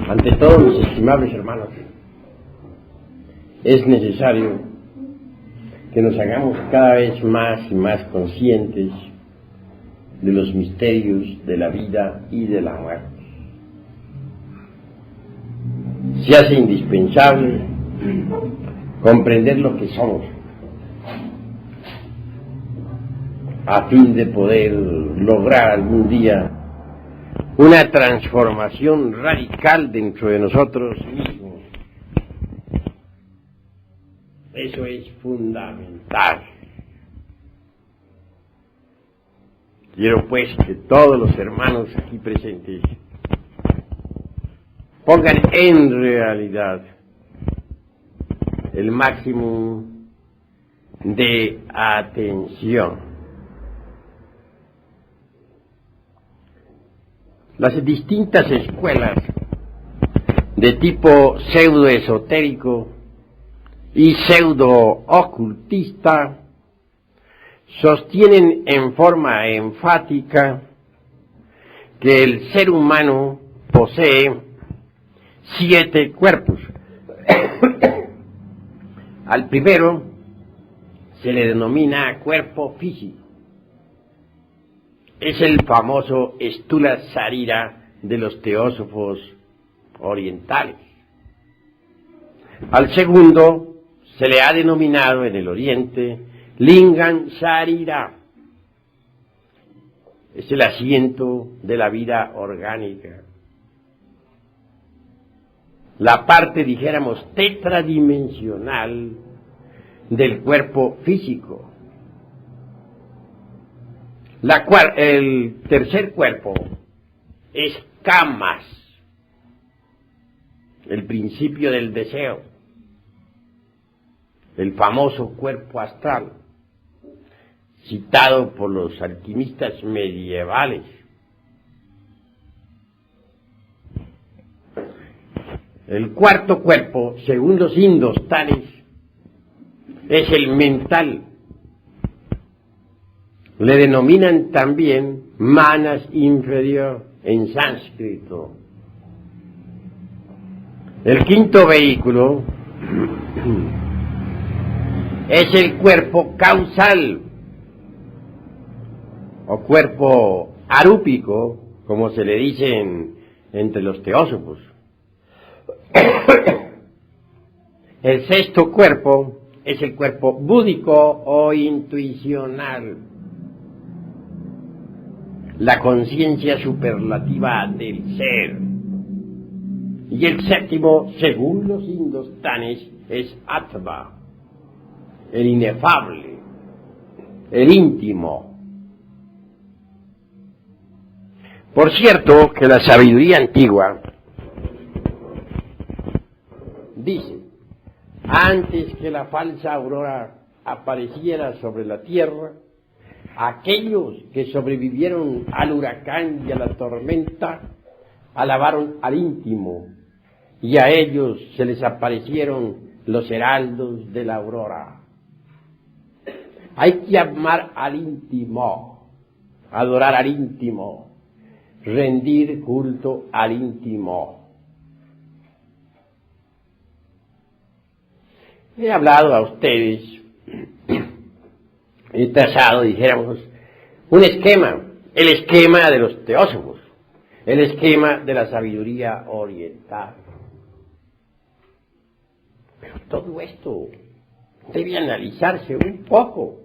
Ante todo, mis estimables hermanos, es necesario que nos hagamos cada vez más y más conscientes de los misterios de la vida y de la muerte. Se hace indispensable comprender lo que somos, a fin de poder lograr algún día una transformación radical dentro de nosotros mismos. Eso es fundamental. Quiero pues que todos los hermanos aquí presentes pongan en realidad el máximo de atención. Las distintas escuelas de tipo pseudoesotérico y pseudo-ocultista sostienen en forma enfática que el ser humano posee 7 cuerpos. Al primero se le denomina cuerpo físico. Es el famoso Stula Sarira de los teósofos orientales. Al segundo se le ha denominado en el oriente Lingam Sarira. Es el asiento de la vida orgánica. La parte, dijéramos, tetradimensional del cuerpo físico. El tercer cuerpo es Kamas, el principio del deseo, el famoso cuerpo astral, citado por los alquimistas medievales. El cuarto cuerpo, según los indostanes, es el mental. Le denominan también Manas inferior en sánscrito. El quinto vehículo es el cuerpo causal o cuerpo arúpico, como se le dice entre los teósofos. El sexto cuerpo es el cuerpo búdico o intuicional, la conciencia superlativa del ser. Y el séptimo, según los indostanes, es Atma, el inefable, el íntimo. Por cierto, que la sabiduría antigua dice: antes que la falsa aurora apareciera sobre la tierra, aquellos que sobrevivieron al huracán y a la tormenta alabaron al íntimo, y a ellos se les aparecieron los heraldos de la aurora. Hay que amar al íntimo, adorar al íntimo, rendir culto al íntimo. He hablado a ustedes, he trazado, dijéramos, un esquema, el esquema de los teósofos, el esquema de la sabiduría oriental. Pero todo esto debe analizarse un poco.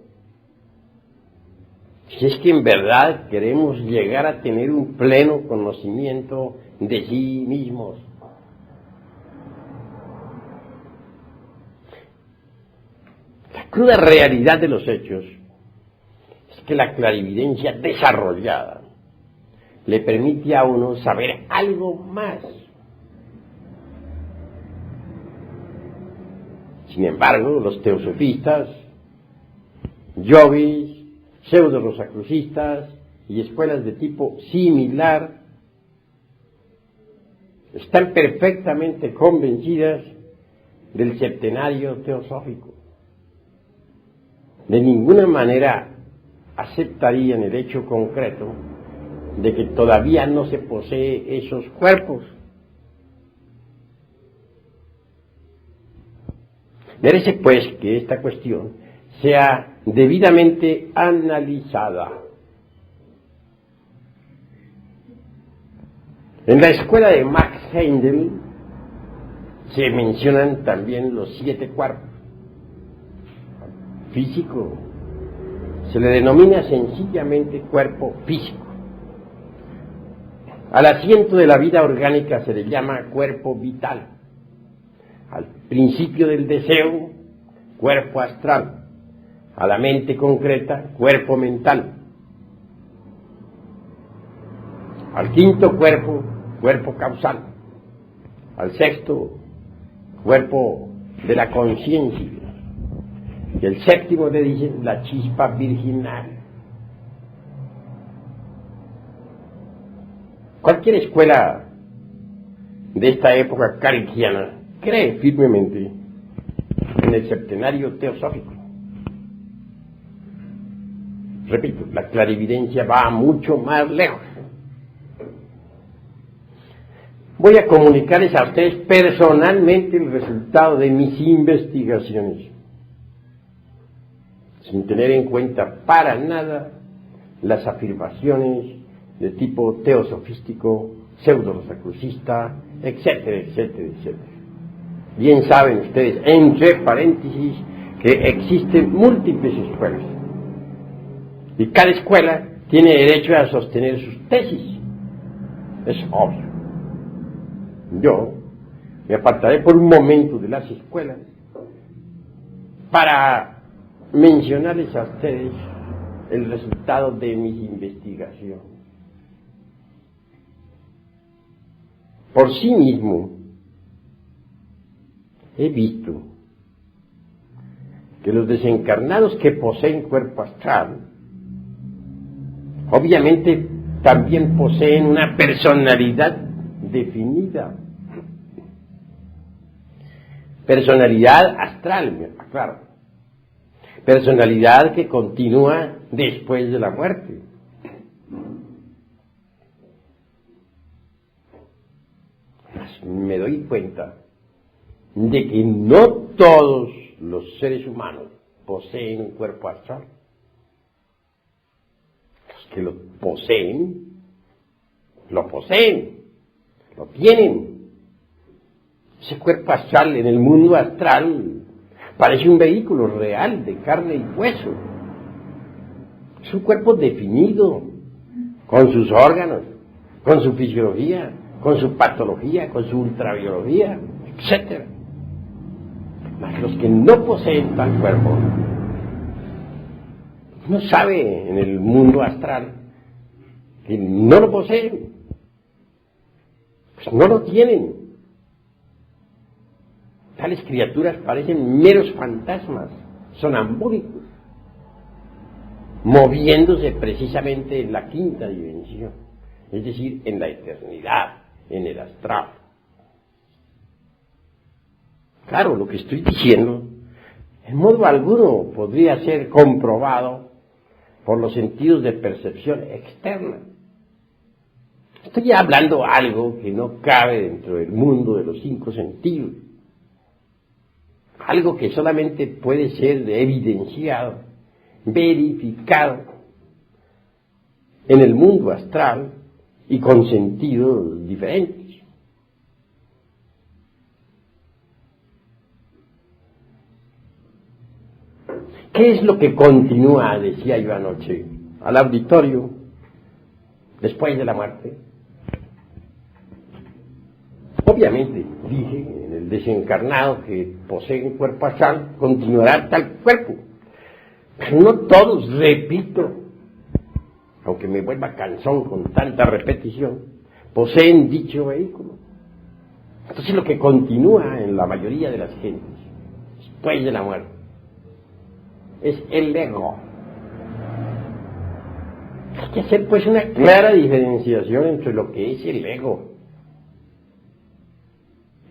Si es que en verdad queremos llegar a tener un pleno conocimiento de sí mismos. La cruda realidad de los hechos es que la clarividencia desarrollada le permite a uno saber algo más. Sin embargo, los teosofistas, yogis, pseudo-rosacrucistas y escuelas de tipo similar están perfectamente convencidas del septenario teosófico. De ninguna manera aceptarían el hecho concreto de que todavía no se posee esos cuerpos. Merece pues que esta cuestión sea debidamente analizada. En la escuela de Max Heindel se mencionan también los 7 cuerpos. Físico se le denomina sencillamente cuerpo físico. Al asiento de la vida orgánica se le llama cuerpo vital. Al principio del deseo, cuerpo astral. A la mente concreta, cuerpo mental. Al quinto cuerpo, cuerpo causal. Al sexto, cuerpo de la conciencia. Y el séptimo le dicen la chispa virginal. Cualquier escuela de esta época cartesiana cree firmemente en el septenario teosófico. Repito, la clarividencia va mucho más lejos. Voy a comunicarles a ustedes personalmente el resultado de mis investigaciones, sin tener en cuenta para nada las afirmaciones de tipo teosofístico, pseudo-rosacrucista, etcétera, etcétera, etcétera. Bien saben ustedes, entre paréntesis, que existen múltiples escuelas y cada escuela tiene derecho a sostener sus tesis. Es obvio. Yo me apartaré por un momento de las escuelas para mencionarles a ustedes el resultado de mis investigaciones. Por sí mismo, he visto que los desencarnados que poseen cuerpo astral, obviamente también poseen una personalidad definida. Personalidad astral, claro. Personalidad que continúa después de la muerte. Me doy cuenta de que no todos los seres humanos poseen un cuerpo astral. Los que lo poseen, lo tienen. Ese cuerpo astral en el mundo astral parece un vehículo real de carne y hueso. Es un cuerpo definido, con sus órganos, con su fisiología, con su patología, con su ultrabiología, etc. Mas los que no poseen tal cuerpo, no sabe en el mundo astral que no lo poseen, pues no lo tienen. Tales criaturas parecen meros fantasmas, sonambúlicos, moviéndose precisamente en la quinta dimensión, es decir, en la eternidad, en el astral. Claro, lo que estoy diciendo, en modo alguno podría ser comprobado por los sentidos de percepción externa. Estoy hablando algo que no cabe dentro del mundo de los 5 sentidos. Algo que solamente puede ser evidenciado, verificado en el mundo astral y con sentidos diferentes. ¿Qué es lo que continúa, decía yo anoche, al auditorio después de la muerte? Obviamente, dije, en el desencarnado que posee un cuerpo astral, continuará tal cuerpo. Pero no todos, repito, aunque me vuelva cansón con tanta repetición, poseen dicho vehículo. Entonces lo que continúa en la mayoría de las gentes, después de la muerte, es el ego. Hay que hacer pues una clara diferenciación entre lo que es el ego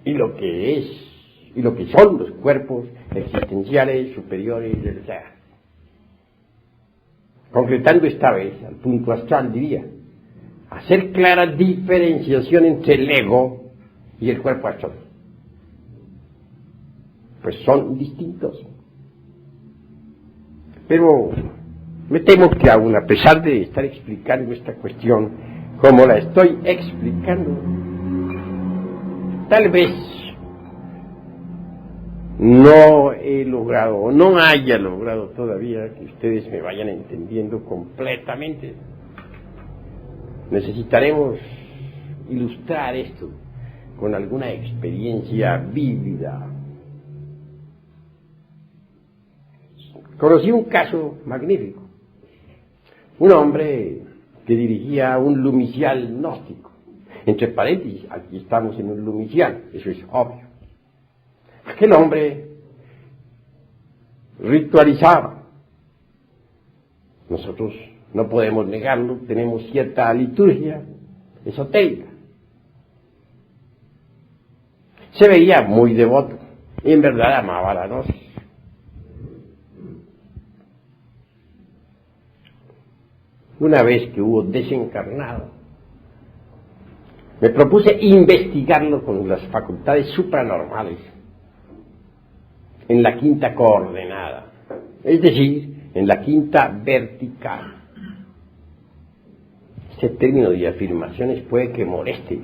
y lo que son los cuerpos existenciales superiores del ser. Concretando esta vez al punto astral, diría, hacer clara diferenciación entre el ego y el cuerpo astral. pues son distintos. Pero me temo que aún a pesar de estar explicando esta cuestión como la estoy explicando, tal vez no he logrado o no haya logrado todavía que ustedes me vayan entendiendo completamente. Necesitaremos ilustrar esto con alguna experiencia vívida. Conocí un caso magnífico. Un hombre que dirigía un lumicial gnóstico. Entre paréntesis, aquí estamos en un lumicial, eso es obvio. Aquel hombre ritualizaba. Nosotros no podemos negarlo, tenemos cierta liturgia esotérica. Se veía muy devoto y en verdad amaba la gnosis. Una vez que hubo desencarnado, me propuse investigarlo con las facultades supranormales en la quinta coordenada, es decir, en la quinta vertical. Este término de afirmaciones puede que moleste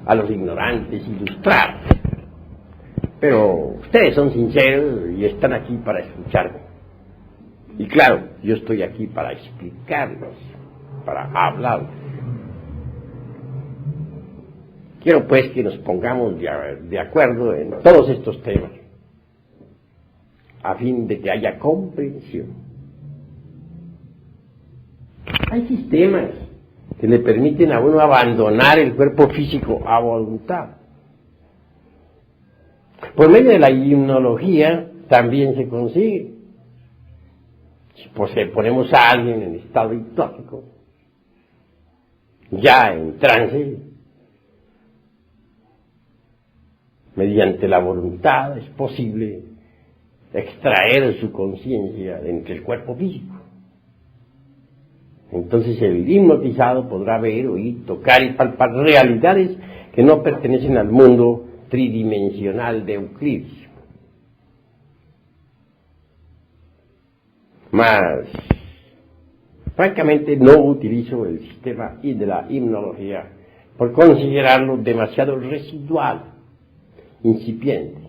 a los ignorantes ilustrados, pero ustedes son sinceros y están aquí para escucharme. Y claro, yo estoy aquí para explicarlos, para hablar. Quiero pues que nos pongamos de acuerdo en todos estos temas, a fin de que haya comprensión. Hay sistemas que le permiten a uno abandonar el cuerpo físico a voluntad. Por medio de la hipnología también se consigue. Si ponemos a alguien en estado hipnótico, ya en trance, mediante la voluntad es posible extraer su conciencia de entre el cuerpo físico. Entonces el hipnotizado podrá ver, oír, tocar y palpar realidades que no pertenecen al mundo tridimensional de Euclides. Mas, francamente, no utilizo el sistema de la hipnología por considerarlo demasiado residual, incipiente,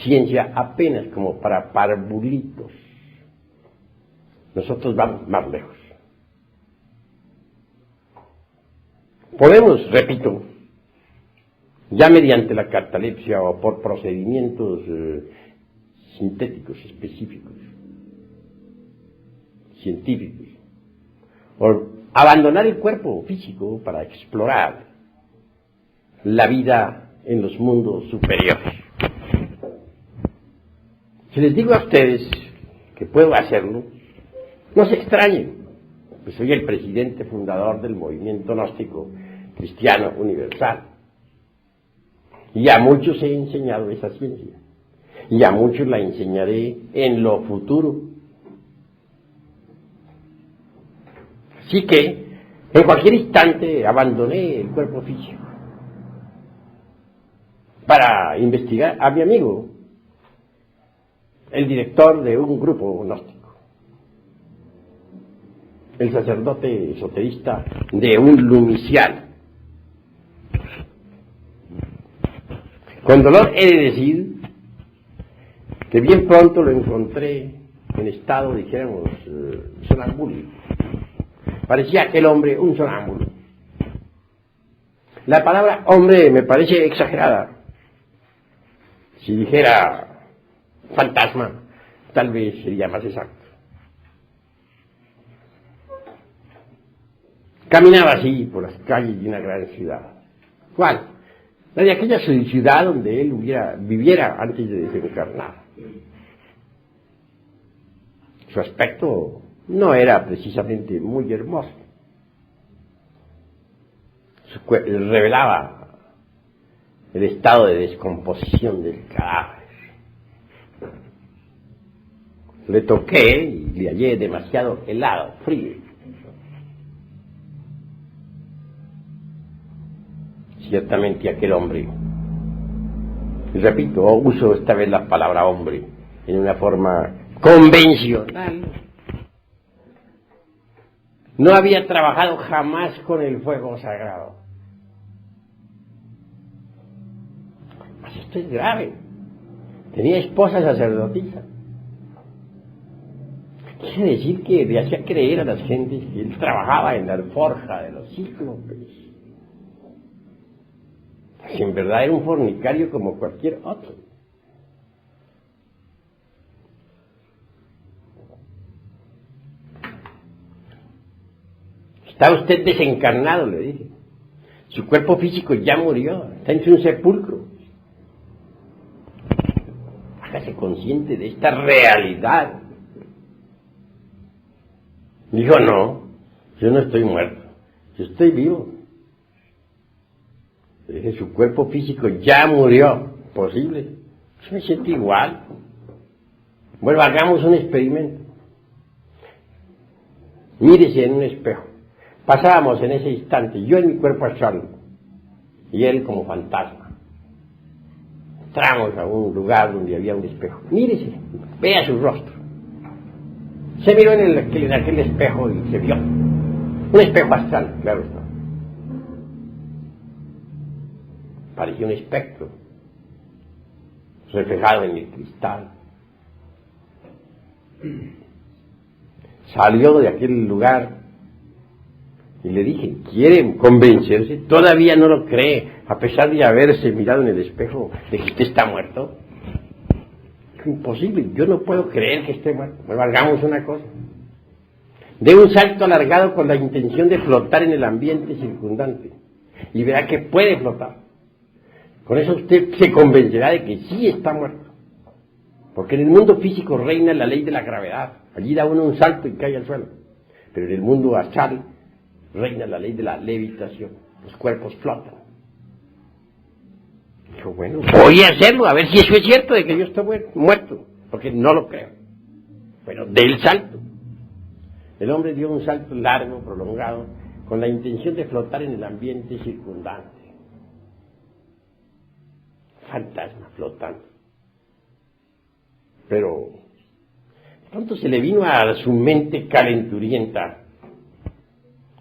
ciencia apenas como para parvulitos. Nosotros vamos más lejos. Podemos, repito, ya mediante la catalepsia o por procedimientos sintéticos específicos, científicos, o abandonar el cuerpo físico para explorar la vida en los mundos superiores. Si les digo a ustedes que puedo hacerlo, no se extrañen, pues soy el presidente fundador del movimiento gnóstico cristiano universal. Y a muchos he enseñado esa ciencia, y a muchos la enseñaré en lo futuro. Así que, en cualquier instante, abandoné el cuerpo físico para investigar a mi amigo, el director de un grupo gnóstico, el sacerdote esoterista de un lumicial. Con dolor he de decir que bien pronto lo encontré en estado, dijéramos, sonambúlico. Parecía aquel hombre un sonámbulo. La palabra hombre me parece exagerada. Si dijera fantasma, tal vez sería más exacto. Caminaba así por las calles de una gran ciudad. ¿Cuál? La de aquella ciudad donde él viviera antes de desencarnar. Su aspecto no era precisamente muy hermoso. Revelaba el estado de descomposición del cadáver. Le toqué y le hallé demasiado helado, frío. Ciertamente aquel hombre Y repito, uso esta vez la palabra hombre en una forma convencional. No había trabajado jamás con el fuego sagrado. Pues esto es grave. Tenía esposa sacerdotisa. Quiere decir que le hacía creer a las gentes que él trabajaba en la alforja de los cíclopes. Si en verdad era un fornicario como cualquier otro. Está usted desencarnado, le dije. Su cuerpo físico ya murió, está en un sepulcro. Hágase consciente de esta realidad. Dijo, no, yo no estoy muerto, yo estoy vivo. Le dije, su cuerpo físico ya murió, posible. Yo me siento igual. Bueno, hagamos un experimento. Mírese en un espejo. Pasábamos en ese instante, yo en mi cuerpo astral y él como fantasma. Entramos a un lugar donde había un espejo. Mírese, vea su rostro. Se miró en aquel espejo y se vio. Un espejo astral, claro está. Parecía un espectro reflejado en el cristal. Salió de aquel lugar y le dije, ¿quiere convencerse? Todavía no lo cree, a pesar de haberse mirado en el espejo de que usted está muerto. Es imposible, yo no puedo creer que esté muerto. Bueno, hagamos una cosa. Dé un salto alargado con la intención de flotar en el ambiente circundante y verá que puede flotar. Con eso usted se convencerá de que sí está muerto. Porque en el mundo físico reina la ley de la gravedad. Allí da uno un salto y cae al suelo. Pero en el mundo astral reina la ley de la levitación. Los cuerpos flotan. Dijo, bueno, voy a hacerlo, a ver si eso es cierto de que yo estoy muerto. Porque no lo creo. Bueno, del salto. El hombre dio un salto largo, prolongado, con la intención de flotar en el ambiente circundante. Fantasma flotando. Pero pronto se le vino a su mente calenturienta,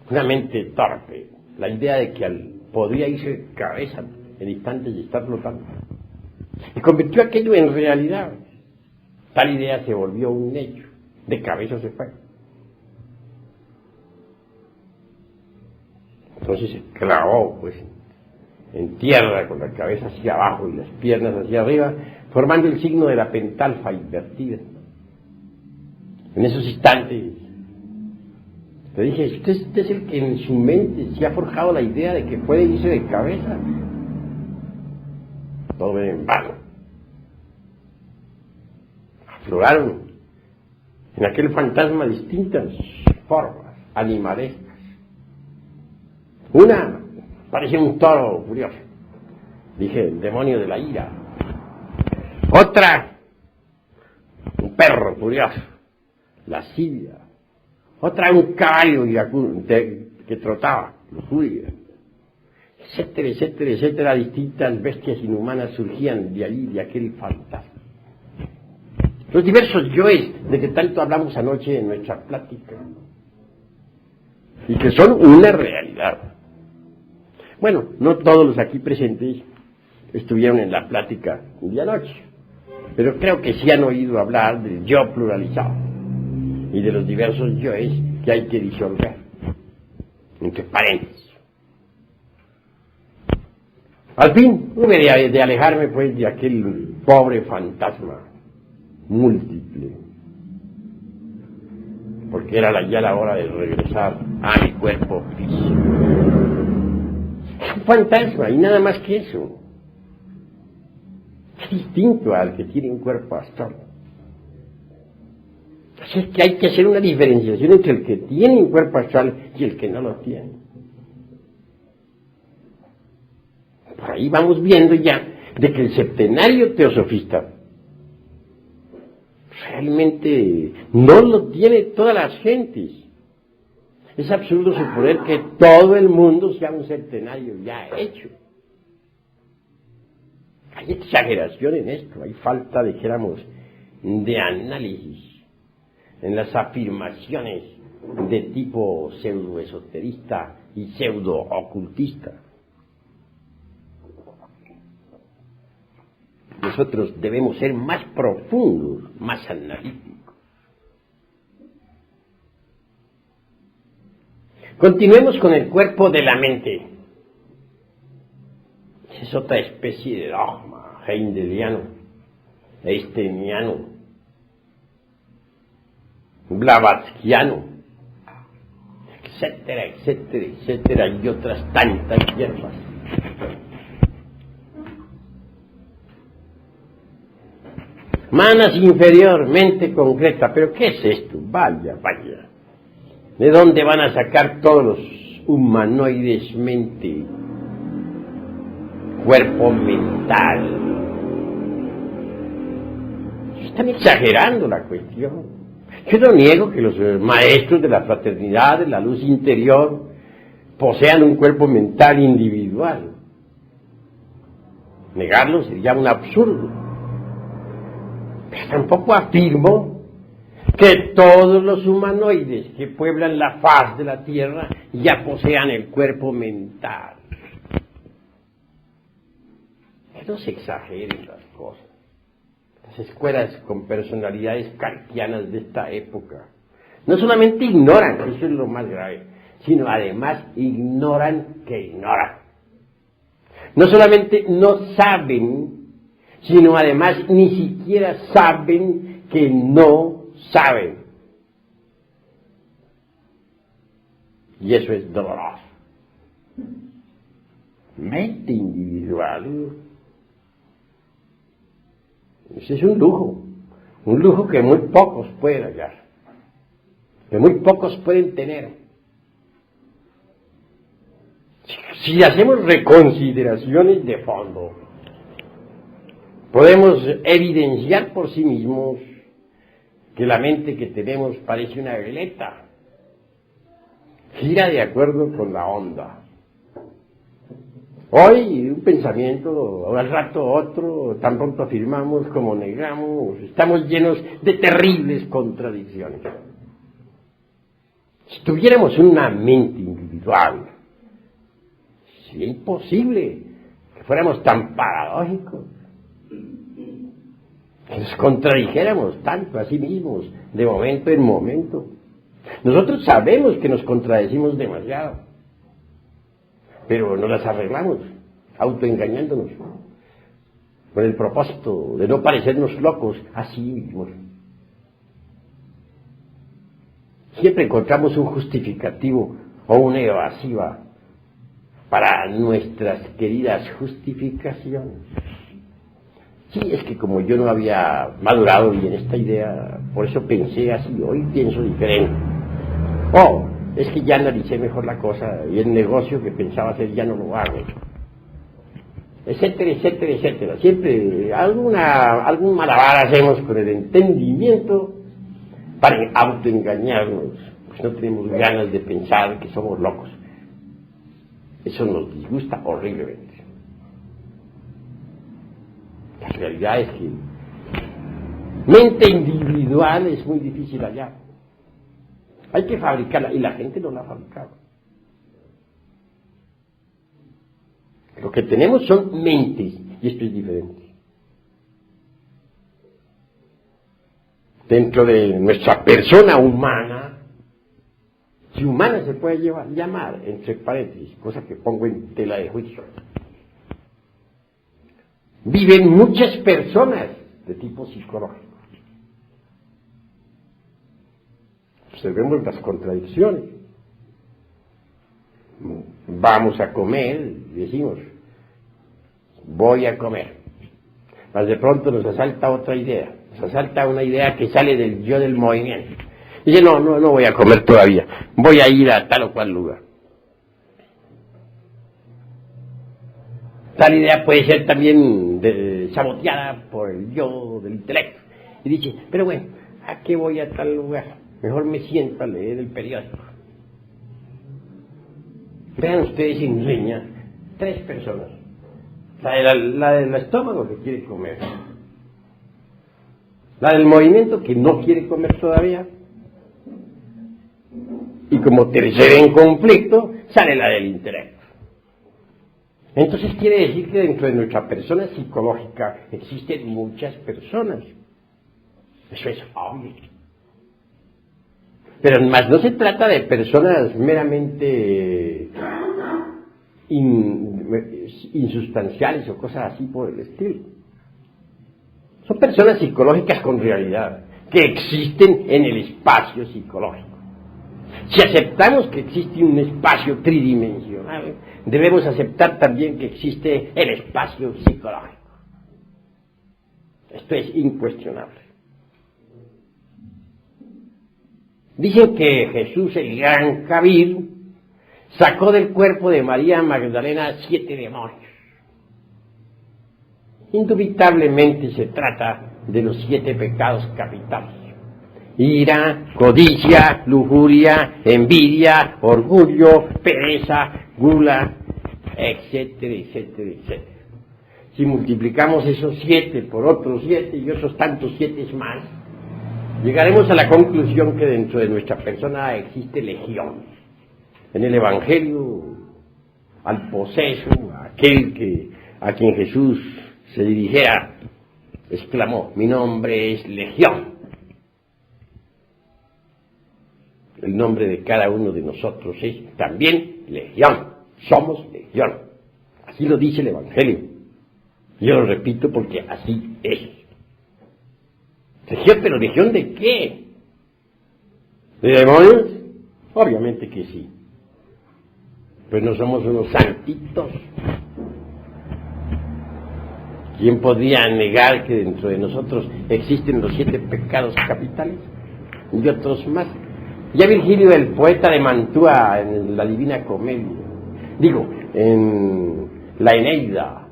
una mente torpe, la idea de que podría irse de cabeza en instantes y estar flotando. Y convirtió aquello en realidad. Tal idea se volvió un hecho. De cabeza se fue. Entonces se clavó, pues, en tierra con la cabeza hacia abajo y las piernas hacia arriba, formando el signo de la pentalfa invertida. En esos instantes le dije, usted es el que en su mente se ha forjado la idea de que puede irse de cabeza. Todo en vano. Afloraron en aquel fantasma distintas formas animalescas. Una parecía un toro furioso. Dije, el demonio de la ira. Otra, un perro furioso, lascivia. Otra, un caballo que trotaba, lujuria. Etcétera, etcétera, etcétera. Distintas bestias inhumanas surgían de allí, de aquel fantasma. Los diversos yoes de que tanto hablamos anoche en nuestra plática. Y que son una realidad. Bueno, no todos los aquí presentes estuvieron en la plática de anoche, pero creo que sí han oído hablar del yo pluralizado y de los diversos yoes que hay que disolver, entre paréntesis. Al fin hube de alejarme pues de aquel pobre fantasma múltiple, porque era ya la hora de regresar a mi cuerpo físico. Es un fantasma y nada más que eso. Es distinto al que tiene un cuerpo astral. Así es que hay que hacer una diferenciación entre el que tiene un cuerpo astral y el que no lo tiene. Por ahí vamos viendo ya de que el septenario teosofista realmente no lo tiene todas las gentes. Es absurdo suponer que todo el mundo sea un septenario ya hecho. Hay exageración en esto, hay falta, dijéramos, de análisis en las afirmaciones de tipo pseudoesoterista y pseudo-ocultista. Nosotros debemos ser más profundos, más analíticos. Continuemos con el cuerpo de la mente. Es otra especie de dogma heideliano, einsteiniano, blavatskiano, etcétera, etcétera, etcétera, y otras tantas hierbas. Manas inferior, mente concreta. ¿Pero qué es esto? Vaya, vaya. ¿De dónde van a sacar todos los humanoides mente? Cuerpo mental. Están exagerando la cuestión. Yo no niego que los maestros de la fraternidad, de la luz interior, posean un cuerpo mental individual. Negarlo sería un absurdo. Pero tampoco afirmo que todos los humanoides que pueblan la faz de la Tierra ya posean el cuerpo mental. Que no se exageren las cosas. Las escuelas con personalidades kantianas de esta época no solamente ignoran, eso es lo más grave, sino además ignoran que ignoran. No solamente no saben, sino además ni siquiera saben que no saben. Y eso es doloroso. Mente individual. Ese es un lujo que muy pocos pueden hallar, que muy pocos pueden tener. Si hacemos reconsideraciones de fondo, podemos evidenciar por sí mismos que la mente que tenemos parece una veleta, gira de acuerdo con la onda. Hoy un pensamiento, al rato otro, tan pronto afirmamos como negamos, estamos llenos de terribles contradicciones. Si tuviéramos una mente individual, sería imposible que fuéramos tan paradójicos, que nos contradijéramos tanto a sí mismos, de momento en momento. Nosotros sabemos que nos contradecimos demasiado, pero no las arreglamos, autoengañándonos, con el propósito de no parecernos locos a sí mismos. Siempre encontramos un justificativo o una evasiva para nuestras queridas justificaciones. Sí, es que como yo no había madurado bien esta idea, por eso pensé así, hoy pienso diferente. Es que ya analicé mejor la cosa y el negocio que pensaba hacer ya no lo hago. Etcétera, etcétera, etcétera. Siempre algún malabar hacemos con el entendimiento para autoengañarnos. Pues no tenemos ganas de pensar que somos locos. Eso nos disgusta horriblemente. La realidad es que mente individual es muy difícil hallar. Hay que fabricarla, y la gente no la ha fabricado. Lo que tenemos son mentes, y esto es diferente. Dentro de nuestra persona humana, si humana se puede llamar, entre paréntesis, cosa que pongo en tela de juicio, viven muchas personas de tipo psicológico. Observemos las contradicciones. Vamos a comer, decimos, voy a comer. Mas de pronto nos asalta otra idea, nos asalta una idea que sale del yo del movimiento. Dice, no voy a comer todavía, voy a ir a tal o cual lugar. Tal idea puede ser también saboteada por el yo del intelecto. Y dice, pero bueno, ¿a qué voy a tal lugar? Mejor me siento a leer el periódico. Vean ustedes en Leña, 3 personas La del estómago que quiere comer. La del movimiento que no quiere comer todavía. Y como tercera en conflicto, sale la del intelecto. Entonces quiere decir que dentro de nuestra persona psicológica existen muchas personas. Eso es obvio. Pero más no se trata de personas meramente insustanciales o cosas así por el estilo. Son personas psicológicas con realidad, que existen en el espacio psicológico. Si aceptamos que existe un espacio tridimensional, debemos aceptar también que existe el espacio psicológico. Esto es incuestionable. Dicen que Jesús, el gran Kabir, sacó del cuerpo de María Magdalena 7 demonios. Indubitablemente se trata de los 7 pecados capitales: ira, codicia, lujuria, envidia, orgullo, pereza, gula, etcétera, etcétera, etcétera. Si multiplicamos esos 7 por otros 7 y otros tantos 7 más, llegaremos a la conclusión que dentro de nuestra persona existe legión. En el Evangelio, al poseso, aquel a quien Jesús se dirigiera, exclamó: mi nombre es Legión. El nombre de cada uno de nosotros es también Legión. Somos Legión. Así lo dice el Evangelio. Yo lo repito porque así es. Legión, pero ¿legión de qué? ¿De demonios? Obviamente que sí. Pues no somos unos santitos. ¿Quién podría negar que dentro de nosotros existen los 7 pecados capitales y otros más? Ya Virgilio, el poeta de Mantua, en la Divina Comedia, en la Eneida,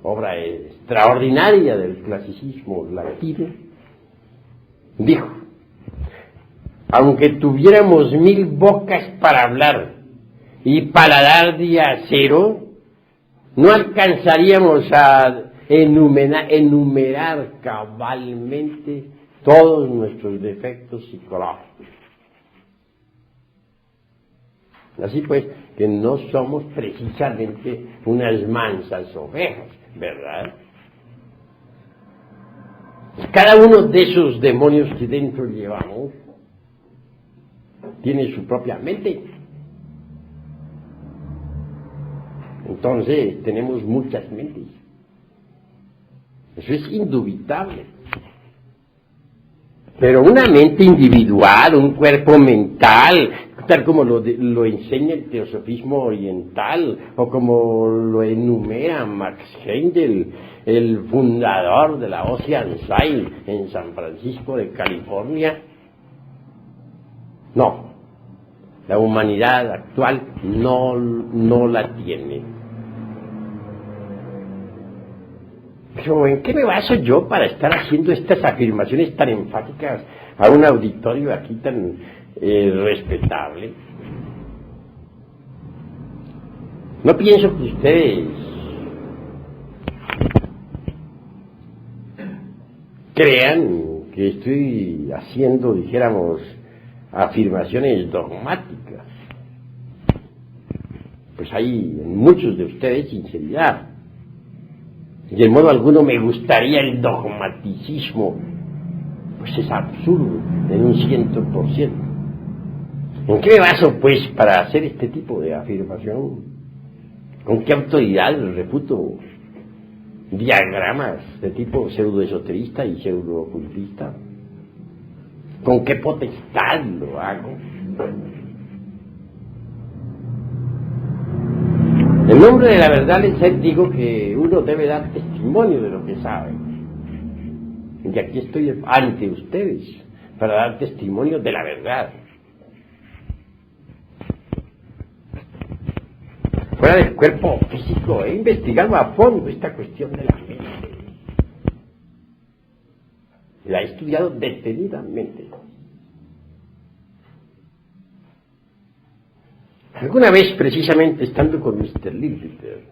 obra extraordinaria del clasicismo latino, dijo: aunque tuviéramos 1000 bocas para hablar y paladar de acero, no alcanzaríamos a enumerar cabalmente todos nuestros defectos psicológicos. Así pues, que no somos precisamente unas mansas ovejas, ¿verdad? Cada uno de esos demonios que dentro llevamos tiene su propia mente. Entonces, tenemos muchas mentes. Eso es indubitable. Pero una mente individual, un cuerpo mental, tal como lo enseña el teosofismo oriental, o como lo enumera Max Heindel, el fundador de la Ocean Science en San Francisco de California. No, la humanidad actual no la tiene. Pero ¿en qué me baso yo para estar haciendo estas afirmaciones tan enfáticas a un auditorio aquí tan respetable? No pienso que ustedes crean que estoy haciendo, dijéramos, afirmaciones dogmáticas. Pues hay en muchos de ustedes sinceridad. Y en modo alguno me gustaría el dogmaticismo, pues es absurdo en un 100%. ¿En qué me baso, pues, para hacer este tipo de afirmación? ¿Con qué autoridad refuto diagramas de tipo pseudoesoterista y pseudoocultista? ¿Con qué potestad lo hago? En nombre de la verdad les digo que uno debe dar testimonio de lo que sabe. Y aquí estoy ante ustedes para dar testimonio de la verdad. Fuera del cuerpo físico, he investigado a fondo esta cuestión de la mente. La he estudiado detenidamente. Alguna vez, precisamente estando con Mr. Liliter,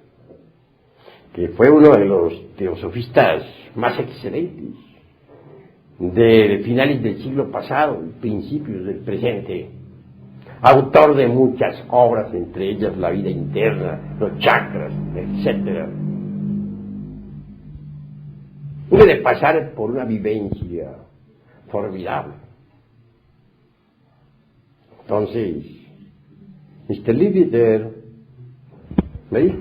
que fue uno de los teosofistas más excelentes de finales del siglo pasado, principios del presente, autor de muchas obras, entre ellas La vida interna, los chakras, etc. Hubo de pasar por una vivencia formidable. Entonces, Mr. Leavitt me dijo,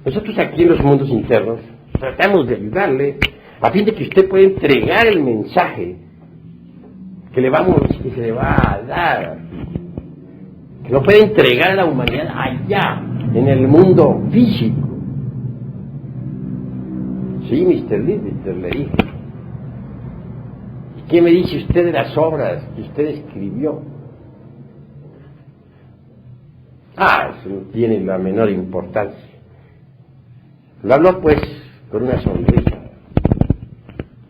nosotros aquí en los mundos internos tratamos de ayudarle a fin de que usted pueda entregar el mensaje que se le va a dar, que lo puede entregar a la humanidad allá, en el mundo físico. Sí, Mr. Leavitt, le dije. ¿Y qué me dice usted de las obras que usted escribió? Eso no tiene la menor importancia. Lo habló pues con una sonrisa,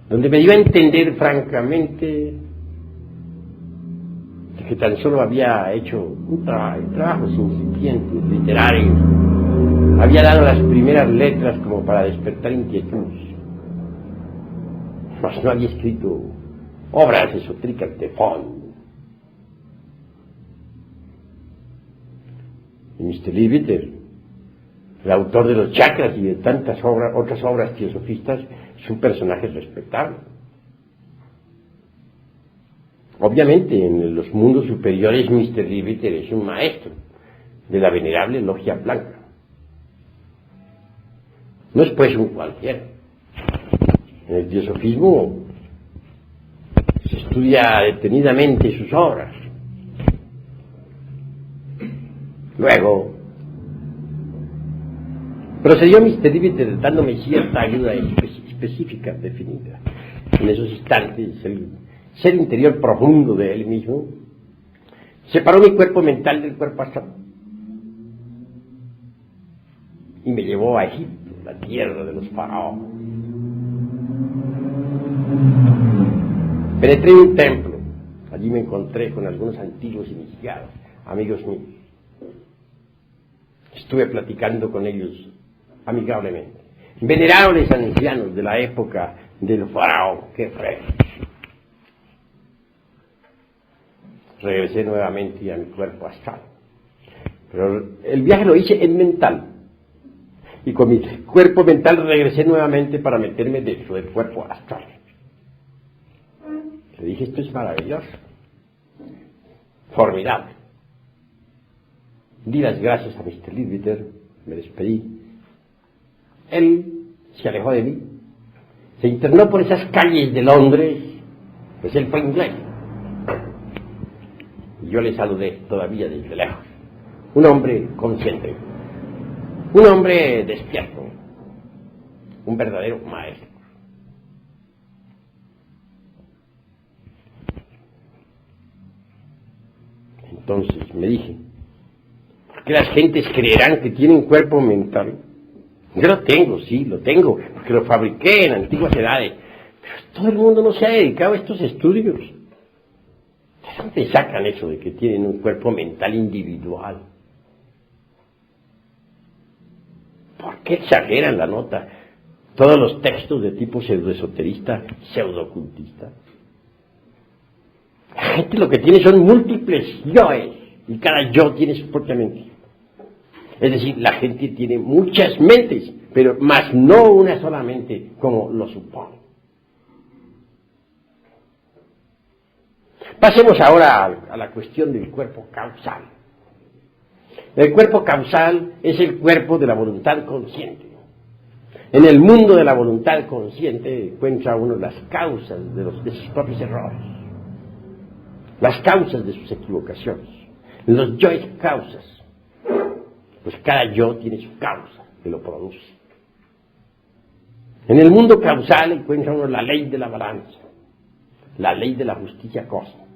donde me dio a entender francamente que tan solo había hecho un trabajos incipientes, literarios, había dado las primeras letras como para despertar inquietud, mas no había escrito obras esotéricas de fondo. Y Mr. Leavitt, el autor de los chakras y de tantas otras obras teosofistas, es un personaje respetable. Obviamente, en los mundos superiores, Mr. Leavitt es un maestro de la venerable logia blanca. No es pues un cualquiera. En el teosofismo se estudia detenidamente sus obras. Luego, procedió Mr. Leavitt dándome cierta ayuda específica, definida. En esos instantes, el ser interior profundo de él mismo separó mi cuerpo mental del cuerpo astral y me llevó a Egipto, la tierra de los faraones. Penetré en un templo. Allí me encontré con algunos antiguos iniciados, amigos míos. Estuve platicando con ellos amigablemente. Venerables ancianos de la época del faraón. ¡Qué fresco! Regresé nuevamente a mi cuerpo astral. Pero el viaje lo hice en mental. Y con mi cuerpo mental regresé nuevamente para meterme dentro del cuerpo astral. Le dije, esto es maravilloso, formidable. Di las gracias a Mr. Leavitt, me despedí. Él se alejó de mí, se internó por esas calles de Londres, pues él fue inglés. Y yo le saludé todavía desde lejos. Un hombre consciente, un hombre despierto, un verdadero maestro. Entonces me dije, ¿por qué las gentes creerán que tienen cuerpo mental? Yo lo tengo, sí, lo tengo, porque lo fabriqué en antiguas edades, pero todo el mundo no se ha dedicado a estos estudios. ¿De dónde sacan eso de que tienen un cuerpo mental individual? ¿Por qué exageran la nota todos los textos de tipo pseudoesoterista, pseudocultista? La gente lo que tiene son múltiples yoes, y cada yo tiene su propia mente. Es decir, la gente tiene muchas mentes, pero más no una sola mente, como lo supone. Pasemos ahora a la cuestión del cuerpo causal. El cuerpo causal es el cuerpo de la voluntad consciente. En el mundo de la voluntad consciente encuentra uno las causas de sus propios errores, las causas de sus equivocaciones, los yoes causas. Pues cada yo tiene su causa que lo produce. En el mundo causal encuentra uno la ley de la balanza, la ley de la justicia cósmica.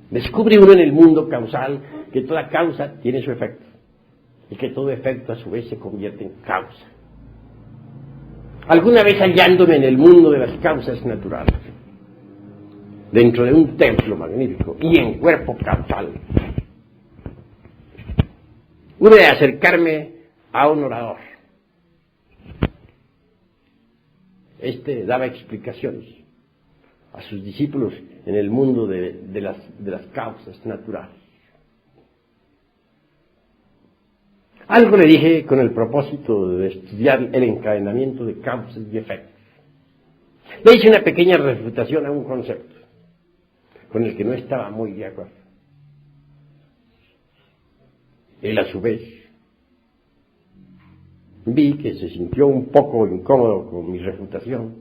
Descubre uno en el mundo causal que toda causa tiene su efecto y que todo efecto a su vez se convierte en causa. Alguna vez hallándome en el mundo de las causas naturales, dentro de un templo magnífico y en cuerpo causal, hube de acercarme a un orador. Este daba explicaciones a sus discípulos en el mundo de las causas naturales. Algo le dije con el propósito de estudiar el encadenamiento de causas y efectos. Le hice una pequeña refutación a un concepto con el que no estaba muy de acuerdo. Él, a su vez, vi que se sintió un poco incómodo con mi refutación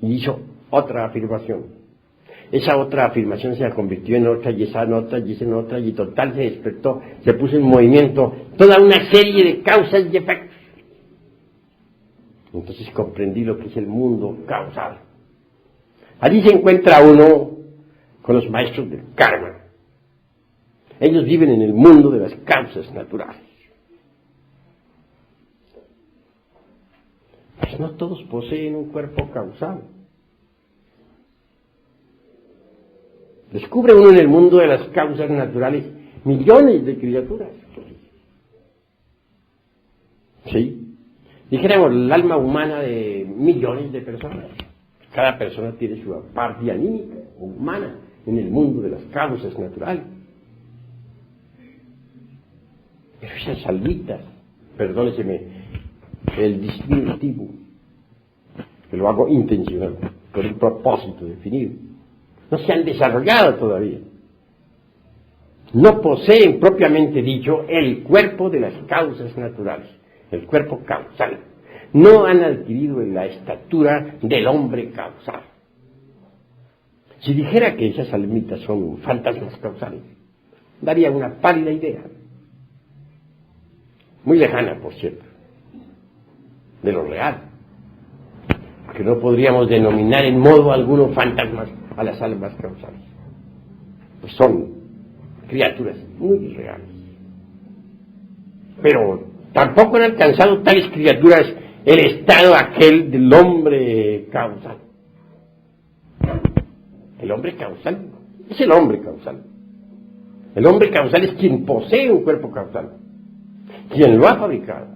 y hizo otra afirmación. Esa otra afirmación se convirtió en otra, y esa en otra, y esa en otra, y total se despertó, se puso en movimiento toda una serie de causas y efectos. Entonces comprendí lo que es el mundo causal. Allí se encuentra uno con los maestros del karma. Ellos viven en el mundo de las causas naturales. Pues no todos poseen un cuerpo causal. Descubre uno en el mundo de las causas naturales millones de criaturas. Sí. Dijéramos, el alma humana de millones de personas. Cada persona tiene su parte anímica, humana, en el mundo de las causas naturales. Pero esas almitas, perdóneseme el distintivo, que lo hago intencional, con un propósito definido, no se han desarrollado todavía. No poseen propiamente dicho el cuerpo de las causas naturales, el cuerpo causal. No han adquirido la estatura del hombre causal. Si dijera que esas almitas son fantasmas causales, daría una pálida idea, muy lejana, por cierto, de lo real, porque no podríamos denominar en modo alguno fantasmas a las almas causales, pues son criaturas muy reales. Pero tampoco han alcanzado tales criaturas el estado aquel del hombre causal. El hombre causal es el hombre causal. El hombre causal es quien posee un cuerpo causal, quien lo ha fabricado.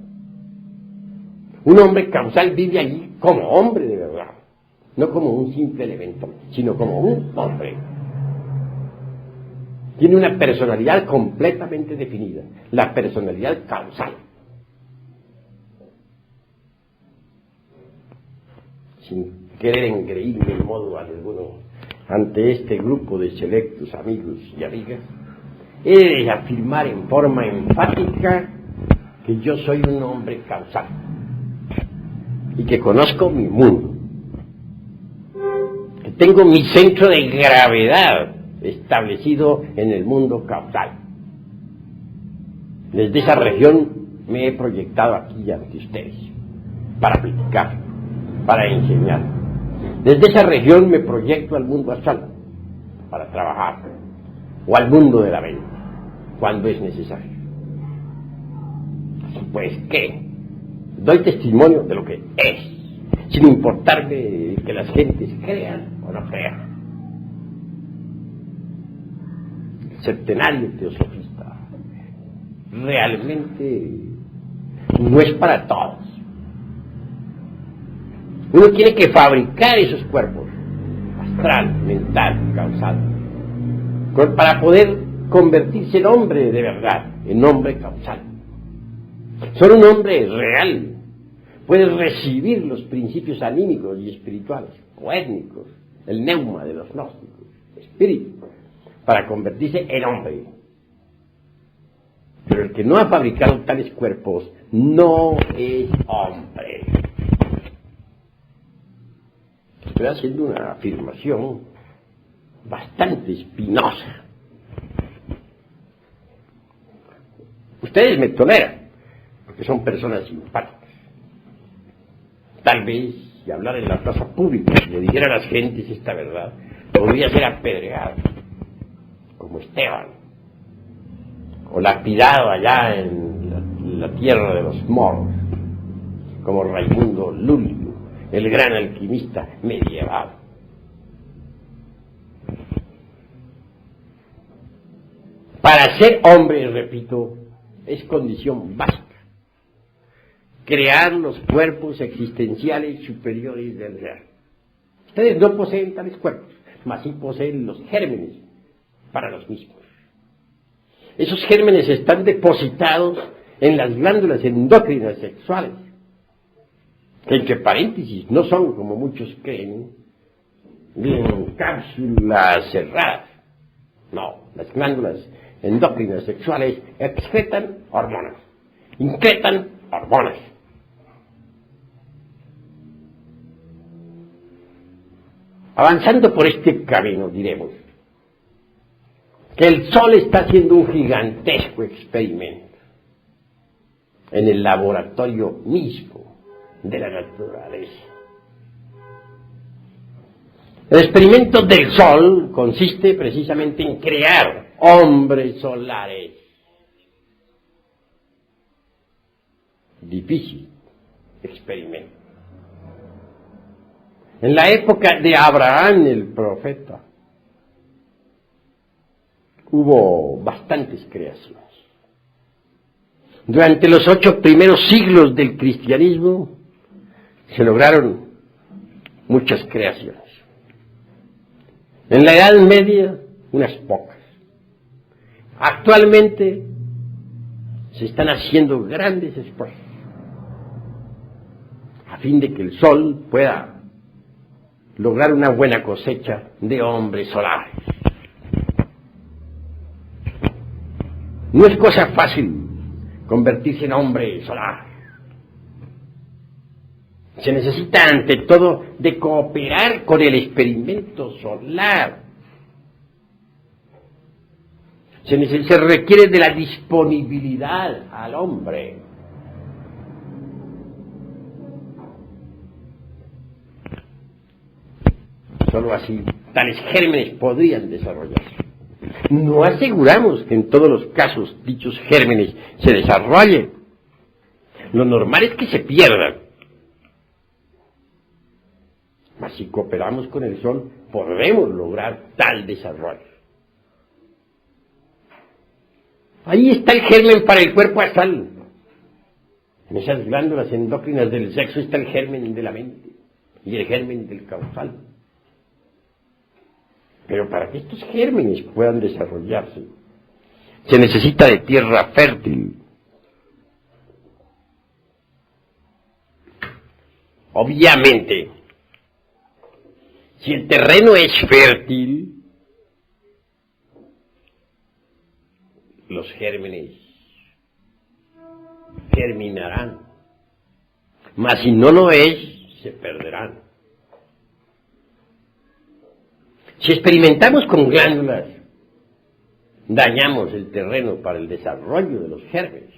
Un hombre causal vive allí como hombre de verdad, no como un simple elemento, sino como un hombre. Tiene una personalidad completamente definida, la personalidad causal. Sin querer engreírme en modo alguno ante este grupo de selectos amigos y amigas, he de afirmar en forma enfática que yo soy un hombre causal y que conozco mi mundo, que tengo mi centro de gravedad establecido en el mundo causal. Desde esa región me he proyectado aquí ante ustedes para platicar, para enseñar. Desde esa región me proyecto al mundo astral para trabajar, o al mundo de la mente cuando es necesario. Así pues, ¿qué? Doy testimonio de lo que es, sin importarme que las gentes crean o no crean. El centenario teosofista realmente no es para todos. Uno tiene que fabricar esos cuerpos, astral, mental, causal, para poder convertirse en hombre de verdad, en hombre causal. Solo un hombre real puede recibir los principios anímicos y espirituales, o étnicos, el neuma de los gnósticos, espíritu, para convertirse en hombre. Pero el que no ha fabricado tales cuerpos no es hombre. Estoy haciendo una afirmación bastante espinosa. Ustedes me toleran, porque son personas simpáticas. Tal vez, si hablar en la plaza pública, si le dijera a las gentes esta verdad, podría ser apedreado, como Esteban, o lapidado allá en la tierra de los moros, como Raimundo Lulio, el gran alquimista medieval. Para ser hombre, repito, es condición básica crear los cuerpos existenciales superiores del ser. Ustedes no poseen tales cuerpos, mas sí poseen los gérmenes para los mismos. Esos gérmenes están depositados en las glándulas endócrinas sexuales, que entre paréntesis no son, como muchos creen, bien cápsulas cerradas. No, las glándulas endócrinas sexuales excretan hormonas, incretan hormonas. Avanzando por este camino, diremos que el Sol está haciendo un gigantesco experimento en el laboratorio mismo de la naturaleza. El experimento del Sol consiste precisamente en crear hombres solares. Difícil experimento. En la época de Abraham, el profeta, hubo bastantes creaciones. Durante los 8 primeros siglos del cristianismo se lograron muchas creaciones. En la Edad Media, unas pocas. Actualmente se están haciendo grandes esfuerzos a fin de que el Sol pueda lograr una buena cosecha de hombres solares. No es cosa fácil convertirse en hombre solar. Se necesita ante todo de cooperar con el experimento solar. Se requiere de la disponibilidad al hombre. Solo así tales gérmenes podrían desarrollarse. No aseguramos que en todos los casos dichos gérmenes se desarrollen. Lo normal es que se pierdan. Mas si cooperamos con el Sol, podremos lograr tal desarrollo. Ahí está el germen para el cuerpo astral. En esas glándulas endócrinas del sexo está el germen de la mente y el germen del causal. Pero para que estos gérmenes puedan desarrollarse, se necesita de tierra fértil. Obviamente, si el terreno es fértil, los gérmenes germinarán. Mas si no lo es, se perderán. Si experimentamos con glándulas, dañamos el terreno para el desarrollo de los gérmenes.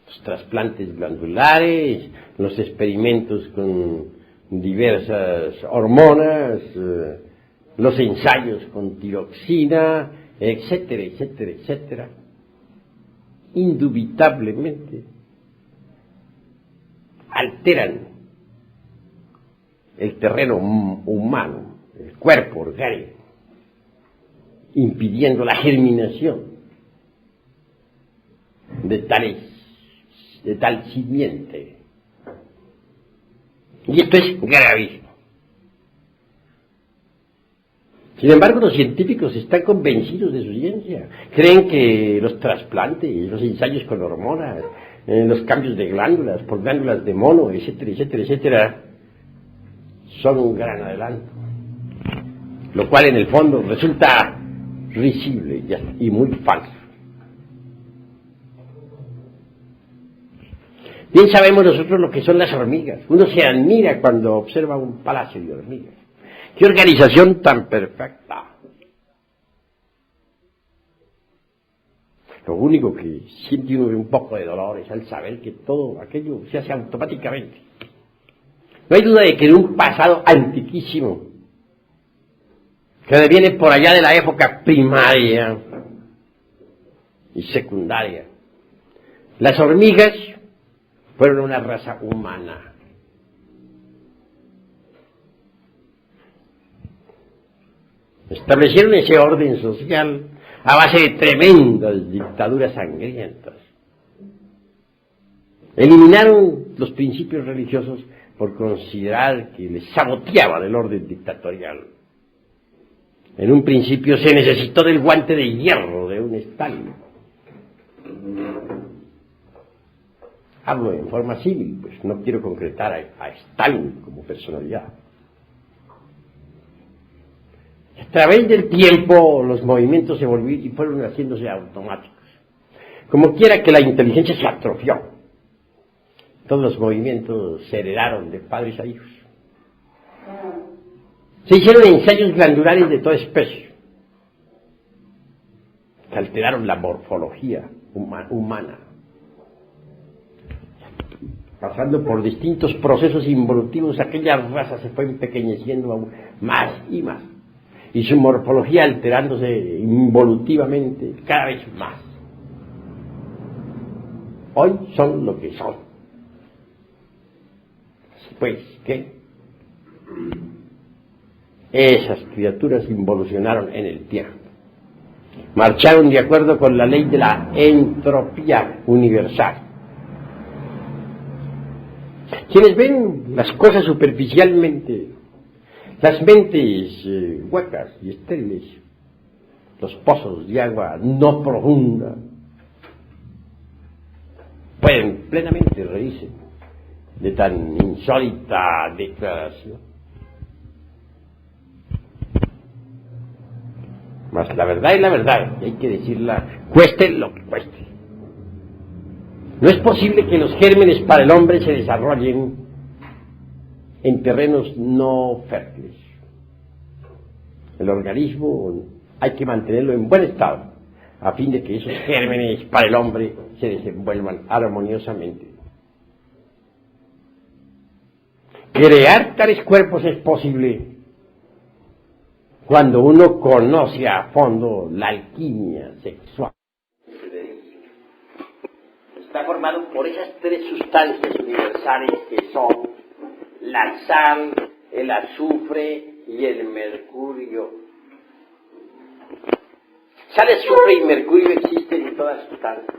Los trasplantes glandulares, los experimentos con diversas hormonas, los ensayos con tiroxina, etcétera, etcétera, etcétera, indubitablemente alteran el terreno humano, el cuerpo orgánico, impidiendo la germinación de tal simiente. Y esto es gravísimo. Sin embargo, los científicos están convencidos de su ciencia. Creen que los trasplantes, los ensayos con hormonas, los cambios de glándulas por glándulas de mono, etcétera, etcétera, etcétera, son un gran adelanto, lo cual en el fondo resulta risible y muy falso. Bien sabemos nosotros lo que son las hormigas. Uno se admira cuando observa un palacio de hormigas. ¡Qué organización tan perfecta! Lo único que siente uno un poco de dolor es al saber que todo aquello se hace automáticamente. No hay duda de que en un pasado antiquísimo, que viene por allá de la época primaria y secundaria, las hormigas fueron una raza humana. Establecieron ese orden social a base de tremendas dictaduras sangrientas. Eliminaron los principios religiosos por considerar que les saboteaban el orden dictatorial. En un principio se necesitó del guante de hierro de un Stalin. Hablo en forma civil, pues no quiero concretar a Stalin como personalidad. A través del tiempo los movimientos se volvieron y fueron haciéndose automáticos. Como quiera que la inteligencia se atrofió. Todos los movimientos se heredaron de padres a hijos. Se hicieron ensayos glandulares de toda especie, que alteraron la morfología humana, pasando por distintos procesos involutivos. Aquella raza se fue empequeñeciendo aún más y más, y su morfología alterándose involutivamente cada vez más. Hoy son lo que son. Pues, ¿qué? Esas criaturas involucionaron en el tiempo. Marcharon de acuerdo con la ley de la entropía universal. Quienes ven las cosas superficialmente, las mentes huecas y estériles, los pozos de agua no profunda, pueden plenamente reírse de tan insólita declaración. Mas la verdad es la verdad, y hay que decirla, cueste lo que cueste. No es posible que los gérmenes para el hombre se desarrollen en terrenos no fértiles. El organismo hay que mantenerlo en buen estado, a fin de que esos gérmenes para el hombre se desenvuelvan armoniosamente. Crear tales cuerpos es posible cuando uno conoce a fondo la alquimia sexual. Está formado por esas tres sustancias universales que son la sal, el azufre y el mercurio. Sal, azufre y mercurio existen en todas sustancias.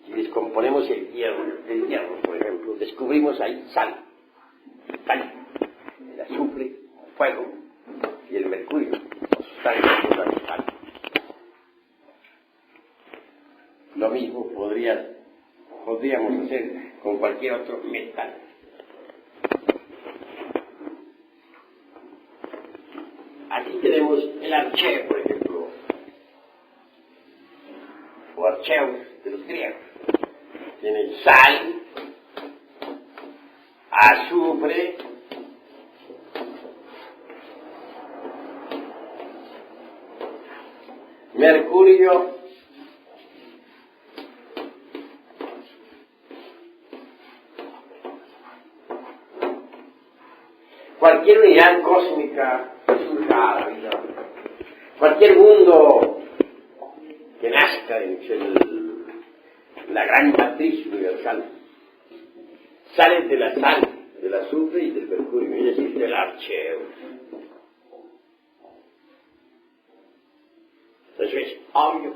Si descomponemos el hierro, por ejemplo, descubrimos ahí sal, el azufre, fuego, y el mercurio, sustancias fundamentales. Lo mismo podríamos hacer con cualquier otro metal. Aquí tenemos el archeo, por ejemplo, o archeus de los griegos. Tiene sal, azufre, mercurio, cualquier unidad cósmica que surja a la vida, cualquier mundo que nazca en la gran matriz universal, sale de la sal, del azufre y del mercurio, es decir, del archeo. Eso es obvio.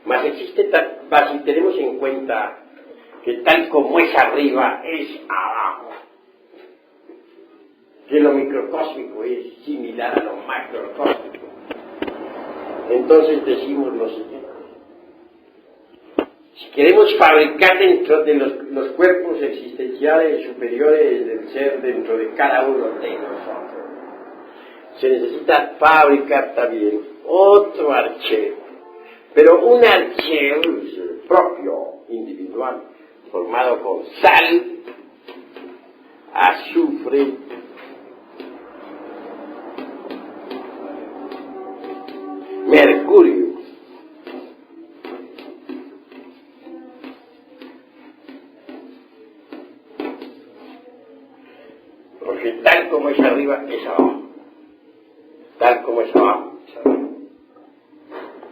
Mas si tenemos en cuenta que tal como es arriba, es abajo, que lo microcósmico es similar a lo macrocósmico, entonces decimos lo siguiente: si queremos fabricar dentro de los cuerpos existenciales superiores del ser dentro de cada uno de nosotros, se necesita fabricar también otro archeo, pero un archeo propio, individual, formado con sal, azufre, mercurio, porque tal como es arriba es abajo, tal como es abajo es arriba.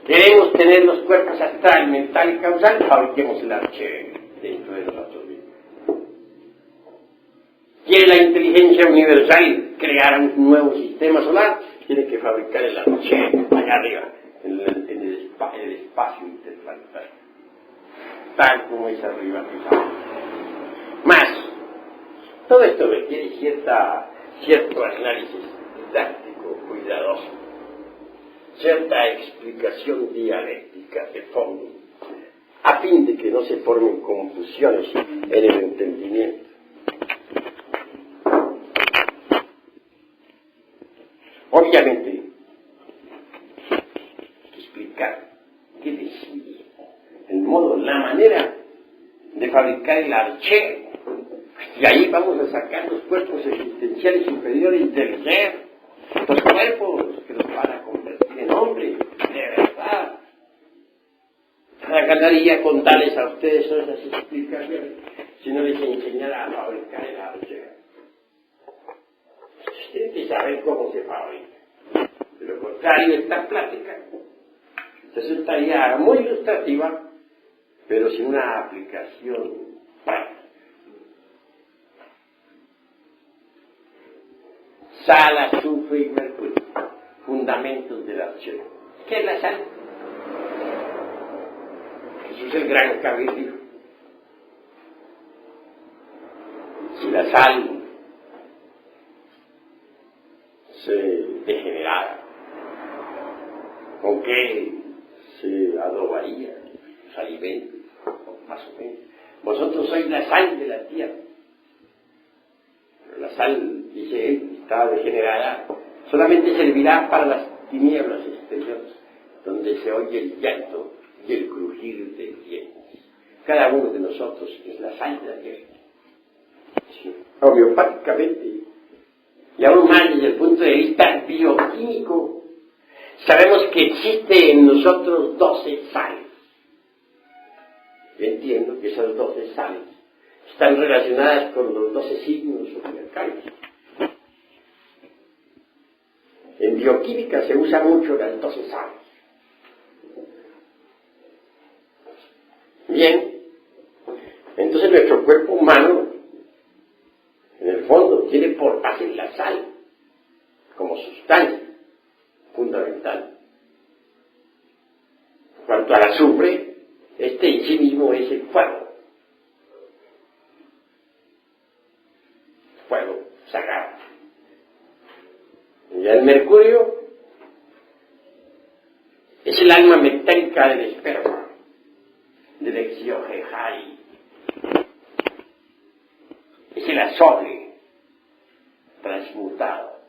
Queremos tener los cuerpos astral, mental y causal, fabriquemos el archeo dentro de nosotros mismos. Quiere la inteligencia universal crear un nuevo sistema solar, tiene que fabricar el archero allá arriba, en el espacio interplanetario, tal como es arriba abajo. Más, todo esto requiere cierto análisis didáctico, cuidadoso, cierta explicación dialéctica de fondo, a fin de que no se formen confusiones en el entendimiento. Obviamente, explicar qué decide, el modo, la manera de fabricar el archero. Y ahí vamos a sacar los cuerpos existenciales superiores del ser, los cuerpos que los van a convertir en hombres, de verdad. Nada ganaría con darles a ustedes todas esas explicaciones si no les enseñara a fabricar el archero. Tienen que saber cómo se fabrica. De lo contrario, esta plática resultaría muy ilustrativa, pero sin una aplicación práctica. Sal, azufre y mercurio, fundamentos del archero. ¿Qué es la sal? Jesús el gran cabello. Si la sal se degenerara, ¿con qué se adobaría los alimentos? Más o menos. Vosotros sois la sal de la tierra. Pero la sal, dice él, está degenerada, solamente servirá para las tinieblas exteriores, donde se oye el llanto y el crujir de dientes. Cada uno de nosotros es la sal de la tierra. Sí. Homeopáticamente, y aún más desde el punto de vista bioquímico, sabemos que existe en nosotros 12 sales. Yo entiendo que esas 12 sales están relacionadas con los 12 signos zodiacales. En bioquímica se usa mucho las 12 sales. Bien, entonces nuestro cuerpo humano, en el fondo, tiene por base la sal, como sustancia fundamental. En cuanto al azufre, este en sí mismo es el fuego sagrado. Y el mercurio es el alma metálica del esperma, del exiogerai. Es el azufre transmutado.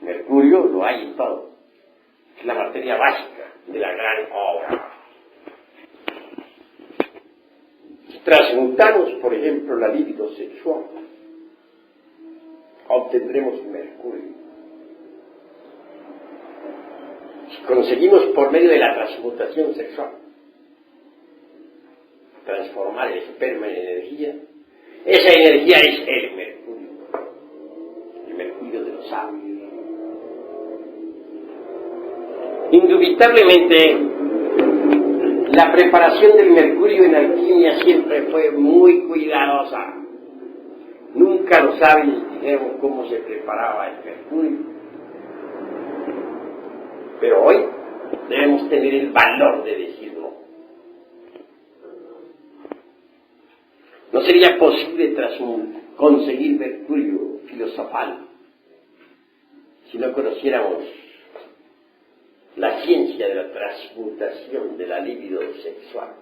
Mercurio lo hay en todo. Es la materia básica de la gran obra. Si transmutamos, por ejemplo, la libido sexual, obtendremos mercurio. Si conseguimos por medio de la transmutación sexual transformar el esperma en energía, esa energía es el mercurio de los sabios. Indubitablemente, la preparación del mercurio en alquimia siempre fue muy cuidadosa. Nunca los sabios dijeron cómo se preparaba el mercurio. Pero hoy debemos tener el valor de decirlo. No sería posible conseguir mercurio filosofal si no conociéramos la ciencia de la transmutación de la libido sexual.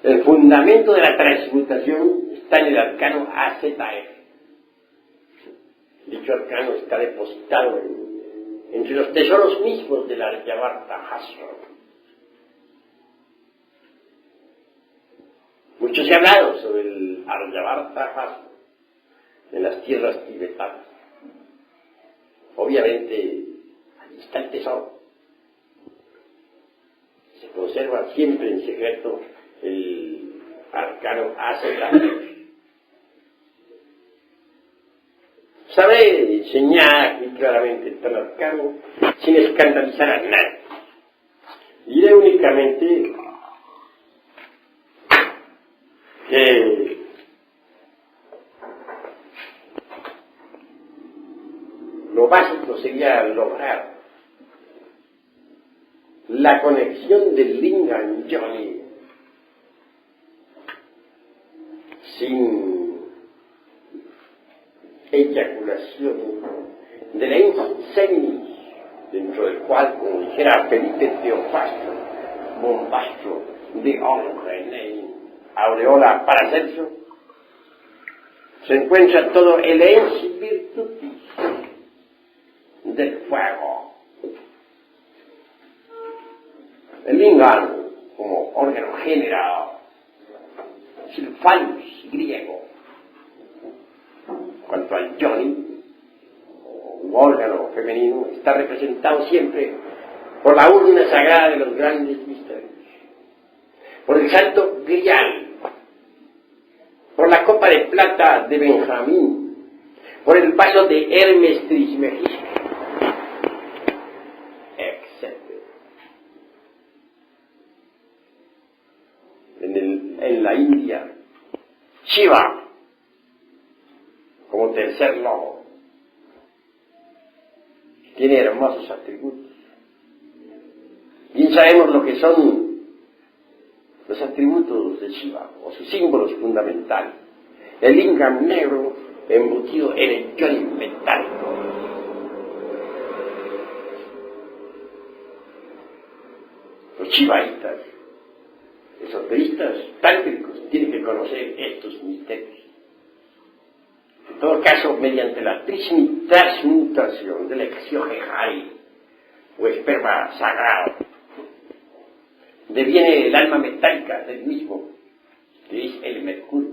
El fundamento de la transmutación está en el arcano AZF. Dicho arcano está depositado entre los tesoros mismos del Aryavarta Hasra. Mucho se ha hablado sobre el Aryavarta Hasra en las tierras tibetanas. Obviamente, ahí está el tesoro. Se conserva siempre en secreto el arcano AZF. Sabe enseñar aquí claramente el tal arcano sin escandalizar a nadie. Diré únicamente que lo básico sería lograr la conexión del lingam yoni sin eyaculación de la insenis, dentro del cual, como dijera Felipe Teofastro, bombastro de Orgen en Aureola Paracelso, se encuentra todo el ens virtutis del fuego. El lingam, como órgano generado, es el phallus griego. Cuanto al yoni, u órgano femenino, está representado siempre por la urna sagrada de los grandes misterios, por el santo grial, por la copa de plata de Benjamín, por el vaso de Hermes Trismegisto, etc. En la India, Shiva, como tercer lobo, tiene hermosos atributos. Bien sabemos lo que son los atributos de Shiva, o sus símbolos fundamentales. El lingam negro embutido en el yoni metálico. Los shivaitas, esoteristas tántricos, tienen que conocer estos misterios. En todo caso, mediante la transmutación del exiohejai, o esperma sagrado, deviene el alma metálica del mismo, que es el mercurio.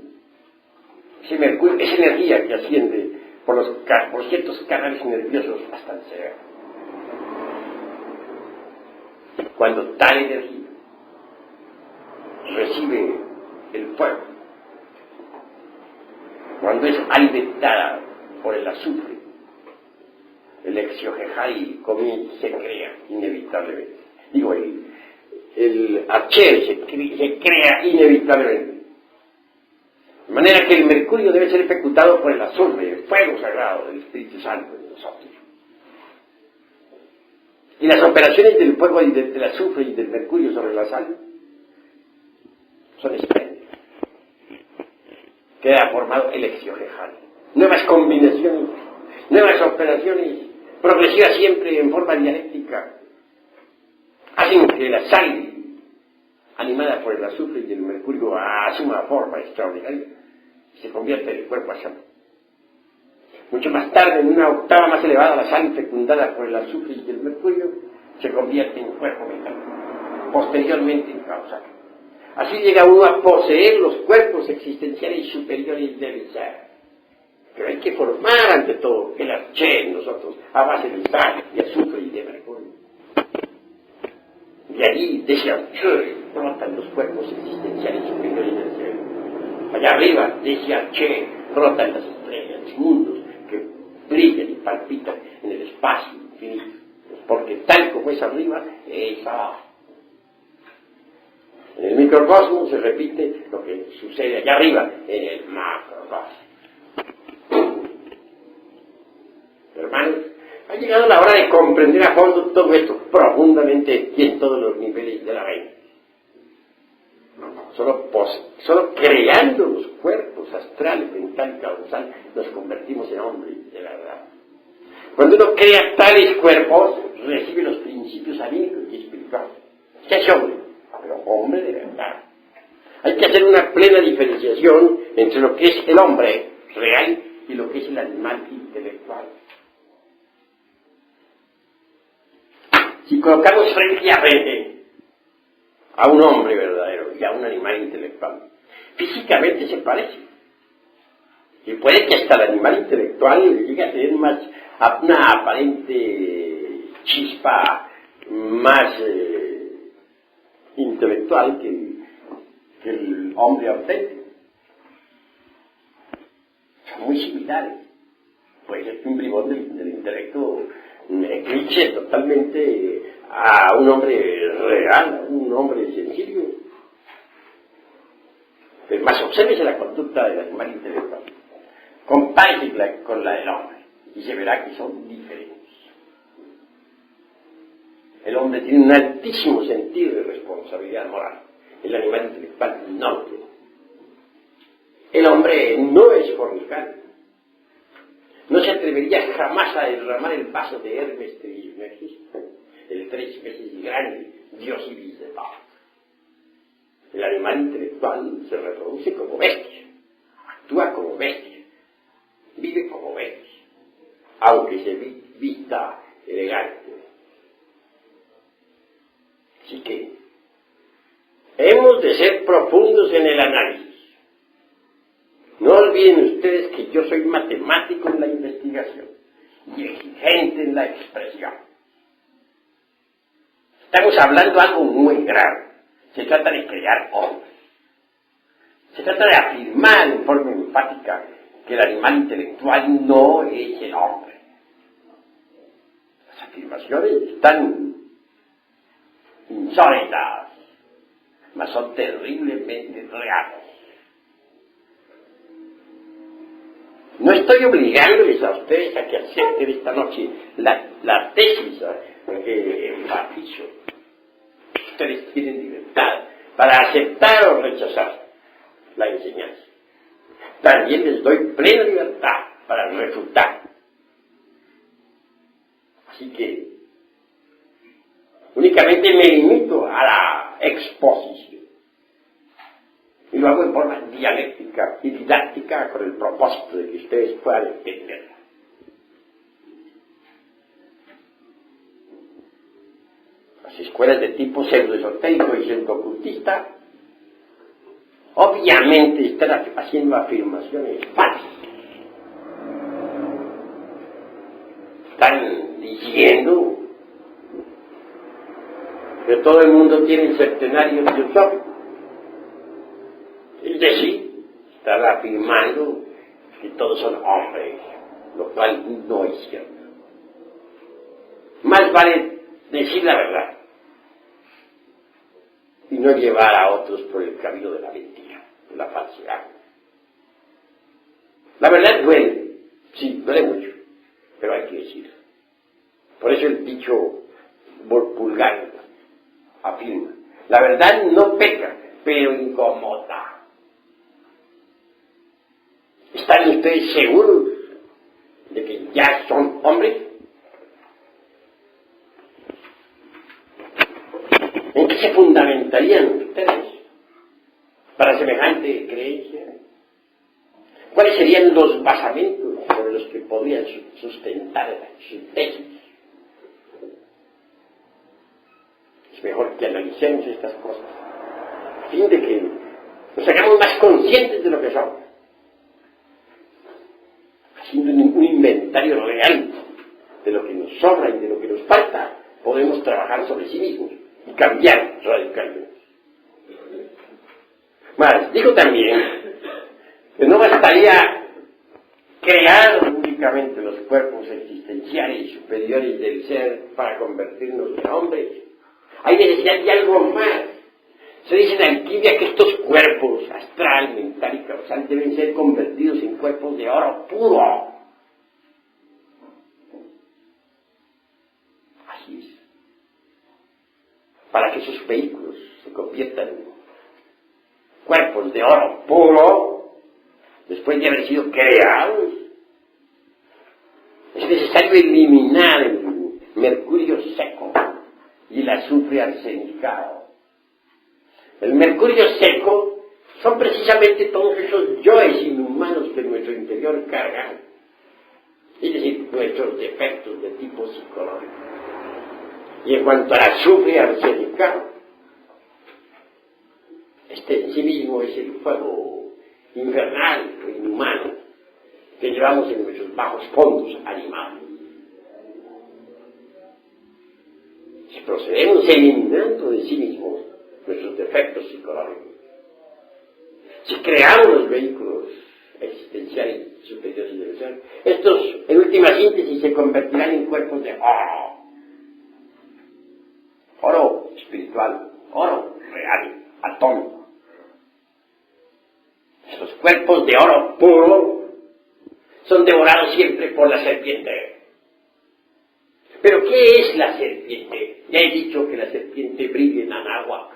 Ese mercurio es energía que asciende por ciertos canales nerviosos hasta el cerebro. Cuando tal energía recibe el fuego, cuando es alimentada por el azufre, el exiohejai se crea inevitablemente. Digo, el archer se crea inevitablemente. De manera que el mercurio debe ser ejecutado por el azufre, el fuego sagrado del Espíritu Santo en nosotros. Y las operaciones del fuego y del azufre y del mercurio sobre la sal son espléndidas. Queda formado el exiohejai. Nuevas combinaciones, nuevas operaciones, progresivas siempre en forma dialéctica, hacen que la sal, animada por el azufre y el mercurio, asuma forma extraordinaria y se convierte en el cuerpo asano. Mucho más tarde, en una octava más elevada, la sal fecundada por el azufre y el mercurio se convierte en cuerpo metálico, posteriormente en causal. Así llega uno a poseer los cuerpos existenciales superiores del ser. Pero hay que formar ante todo el arché en nosotros a base de sal, de azufre y de mercurio. De allí, de ese arché, brotan los cuerpos existenciales superiores del ser. Allá arriba, de ese arché, brotan las estrellas, los mundos que brillan y palpitan en el espacio infinito. Porque tal como es arriba, es abajo. En el microcosmos se repite lo que sucede allá arriba, en el macrocosmos. Hermanos, ha llegado la hora de comprender a fondo todo esto profundamente y en todos los niveles de la mente. Solo creando los cuerpos astrales, mental y causal nos convertimos en hombres de verdad. Cuando uno crea tales cuerpos, recibe los principios anímicos y espirituales. Se hace hombre, pero hombre de verdad. Hay que hacer una plena diferenciación entre lo que es el hombre real y lo que es el animal intelectual. Si colocamos frente a frente a un hombre verdadero y a un animal intelectual, físicamente se parecen. Y puede que hasta el animal intelectual llegue a tener más una aparente chispa más intelectual que el hombre auténtico. Son muy similares. Puede ser un bribón del intelecto eclipse totalmente a un hombre real, a un hombre sencillo. Pero más obsérvese la conducta del animal intelectual. Compárese con la del hombre. y se verá que son diferentes. El hombre tiene un altísimo sentido de responsabilidad moral. El animal intelectual no lo tiene. El hombre no es fornicario. No se atrevería jamás a derramar el vaso de Hermes Trismegisto, el 3 veces grande dios ibis de paz. El animal intelectual se reproduce como bestia, actúa como bestia, vive como bestia, aunque se vista elegante. Así que hemos de ser profundos en el análisis. No olviden ustedes que yo soy matemático en la investigación y exigente en la expresión. Estamos hablando de algo muy grave. Se trata de crear hombres. Se trata de afirmar en forma enfática que el animal intelectual no es el hombre. Las afirmaciones están insólitas, mas son terriblemente reales. No estoy obligándoles a ustedes a que acepten esta noche la tesis que enfatizo. Ustedes tienen libertad para aceptar o rechazar la enseñanza. También les doy plena libertad para refutar. Así que únicamente me limito a la exposición. Y lo hago en forma dialéctica y didáctica con el propósito de que ustedes puedan entenderla. Las escuelas de tipo pseudo-esotérico y pseudo-ocultista obviamente están haciendo afirmaciones falsas. Están diciendo que todo el mundo tiene el septenario teosófico. Es decir, están afirmando que todos son hombres, lo cual no es cierto. Más vale decir la verdad y no llevar a otros por el camino de la mentira, de la falsedad. La verdad duele, sí, duele mucho, pero hay que decir. Por eso el dicho vulgar afirma, la verdad no peca, pero incomoda. ¿Están ustedes seguros de que ya son hombres? ¿En qué se fundamentarían ustedes para semejante creencia? ¿Cuáles serían los basamentos sobre los que podrían sustentar su tesis? Es mejor que analicemos estas cosas, a fin de que nos hagamos más conscientes de lo que somos. Haciendo un inventario real de lo que nos sobra y de lo que nos falta, podemos trabajar sobre sí mismos y cambiar radicalmente. Mas, digo también que no bastaría crear únicamente los cuerpos existenciales y superiores del ser para convertirnos en hombres. Hay necesidad de algo más. Se dice en alquimia que estos cuerpos, astral, mental y causal, deben ser convertidos en cuerpos de oro puro. Así es. Para que sus vehículos se conviertan en cuerpos de oro puro, después de haber sido creados, es necesario eliminar el mercurio seco y el azufre arsenicado. El mercurio seco son precisamente todos esos yoes inhumanos que nuestro interior cargan, es decir, nuestros defectos de tipo psicológico. Y en cuanto al azufre arsenicado, este en sí mismo es el fuego infernal o inhumano que llevamos en nuestros bajos fondos animales. Si procedemos eliminando de sí mismos nuestros defectos psicológicos, si creamos los vehículos existenciales superiores del ser, estos en última síntesis se convertirán en cuerpos de oro. Oro espiritual, oro real, atómico. Estos cuerpos de oro puro son devorados siempre por la serpiente. ¿Pero qué es la serpiente? Ya he dicho que la serpiente brilla en Anáhuac,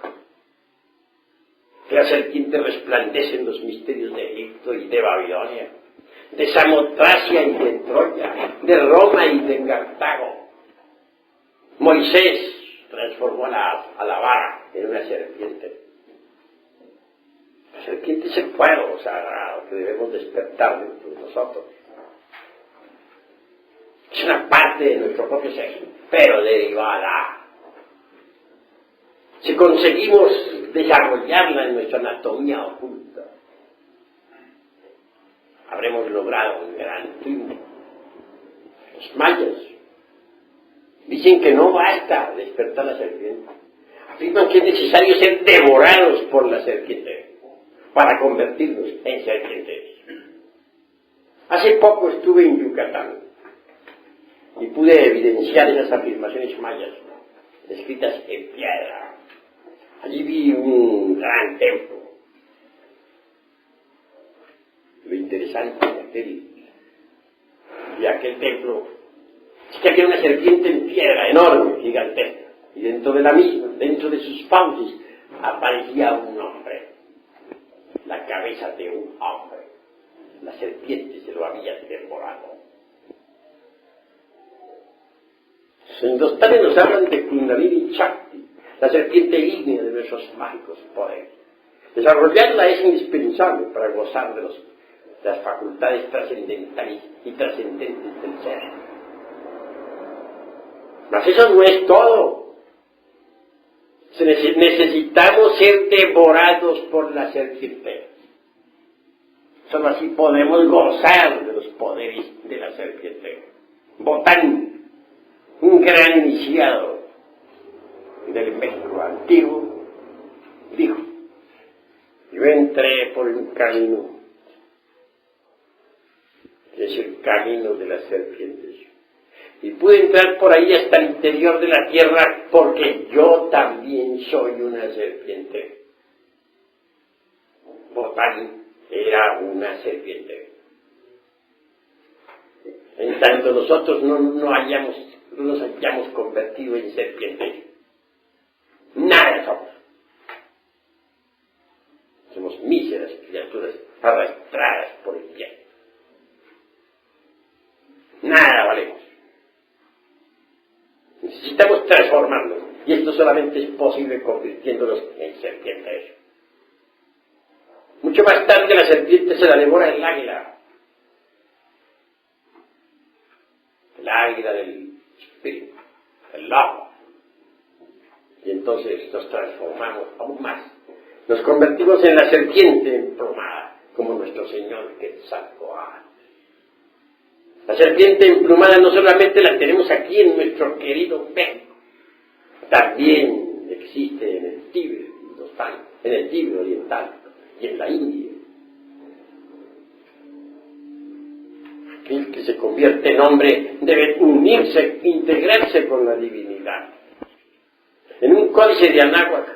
que la serpiente resplandece en los misterios de Egipto y de Babilonia, de Samotracia y de Troya, de Roma y de Cartago. Moisés transformó a la vara en una serpiente. La serpiente es el fuego sagrado que debemos despertar dentro de nosotros. Es una parte de nuestro propio ser, pero derivada. Si conseguimos desarrollarla en nuestra anatomía oculta, habremos logrado un gran triunfo. Los mayas dicen que no basta despertar la serpiente. Afirman que es necesario ser devorados por la serpiente para convertirnos en serpientes. Hace poco estuve en Yucatán y pude evidenciar esas afirmaciones mayas, escritas en piedra. Allí vi un gran templo. Lo interesante de aquel templo es que había una serpiente en piedra enorme, gigantesca, y dentro de la misma, dentro de sus fauces, aparecía un hombre, la cabeza de un hombre. La serpiente se lo había devorado. Los hindústanes nos hablan de Kundalini Shakti, la serpiente ígnea de nuestros mágicos poderes. Desarrollarla es indispensable para gozar de las facultades trascendentales y trascendentes del ser. Mas eso no es todo. Necesitamos ser devorados por la serpiente. Solo así podemos gozar de los poderes de la serpiente. Botán, un gran iniciado del México antiguo, dijo: yo entré por un camino, que es el camino de las serpientes, y pude entrar por ahí hasta el interior de la tierra porque yo también soy una serpiente. Botán era una serpiente. En tanto nosotros no nos hayamos convertido en serpientes, nada somos. Somos míseras criaturas arrastradas por el viento. Nada valemos. Necesitamos transformarnos, y esto solamente es posible convirtiéndonos en serpientes. Mucho más tarde la serpiente se la devora el águila. El águila del espíritu, el agua. Y entonces nos transformamos aún más. Nos convertimos en la serpiente emplumada, como nuestro Señor Quetzalcóatl. La serpiente emplumada no solamente la tenemos aquí en nuestro querido México, también existe en el Tíbet, en el Tíbet oriental y en la India. Aquel que se convierte en hombre debe unirse, integrarse con la divinidad. En un códice de Anáhuac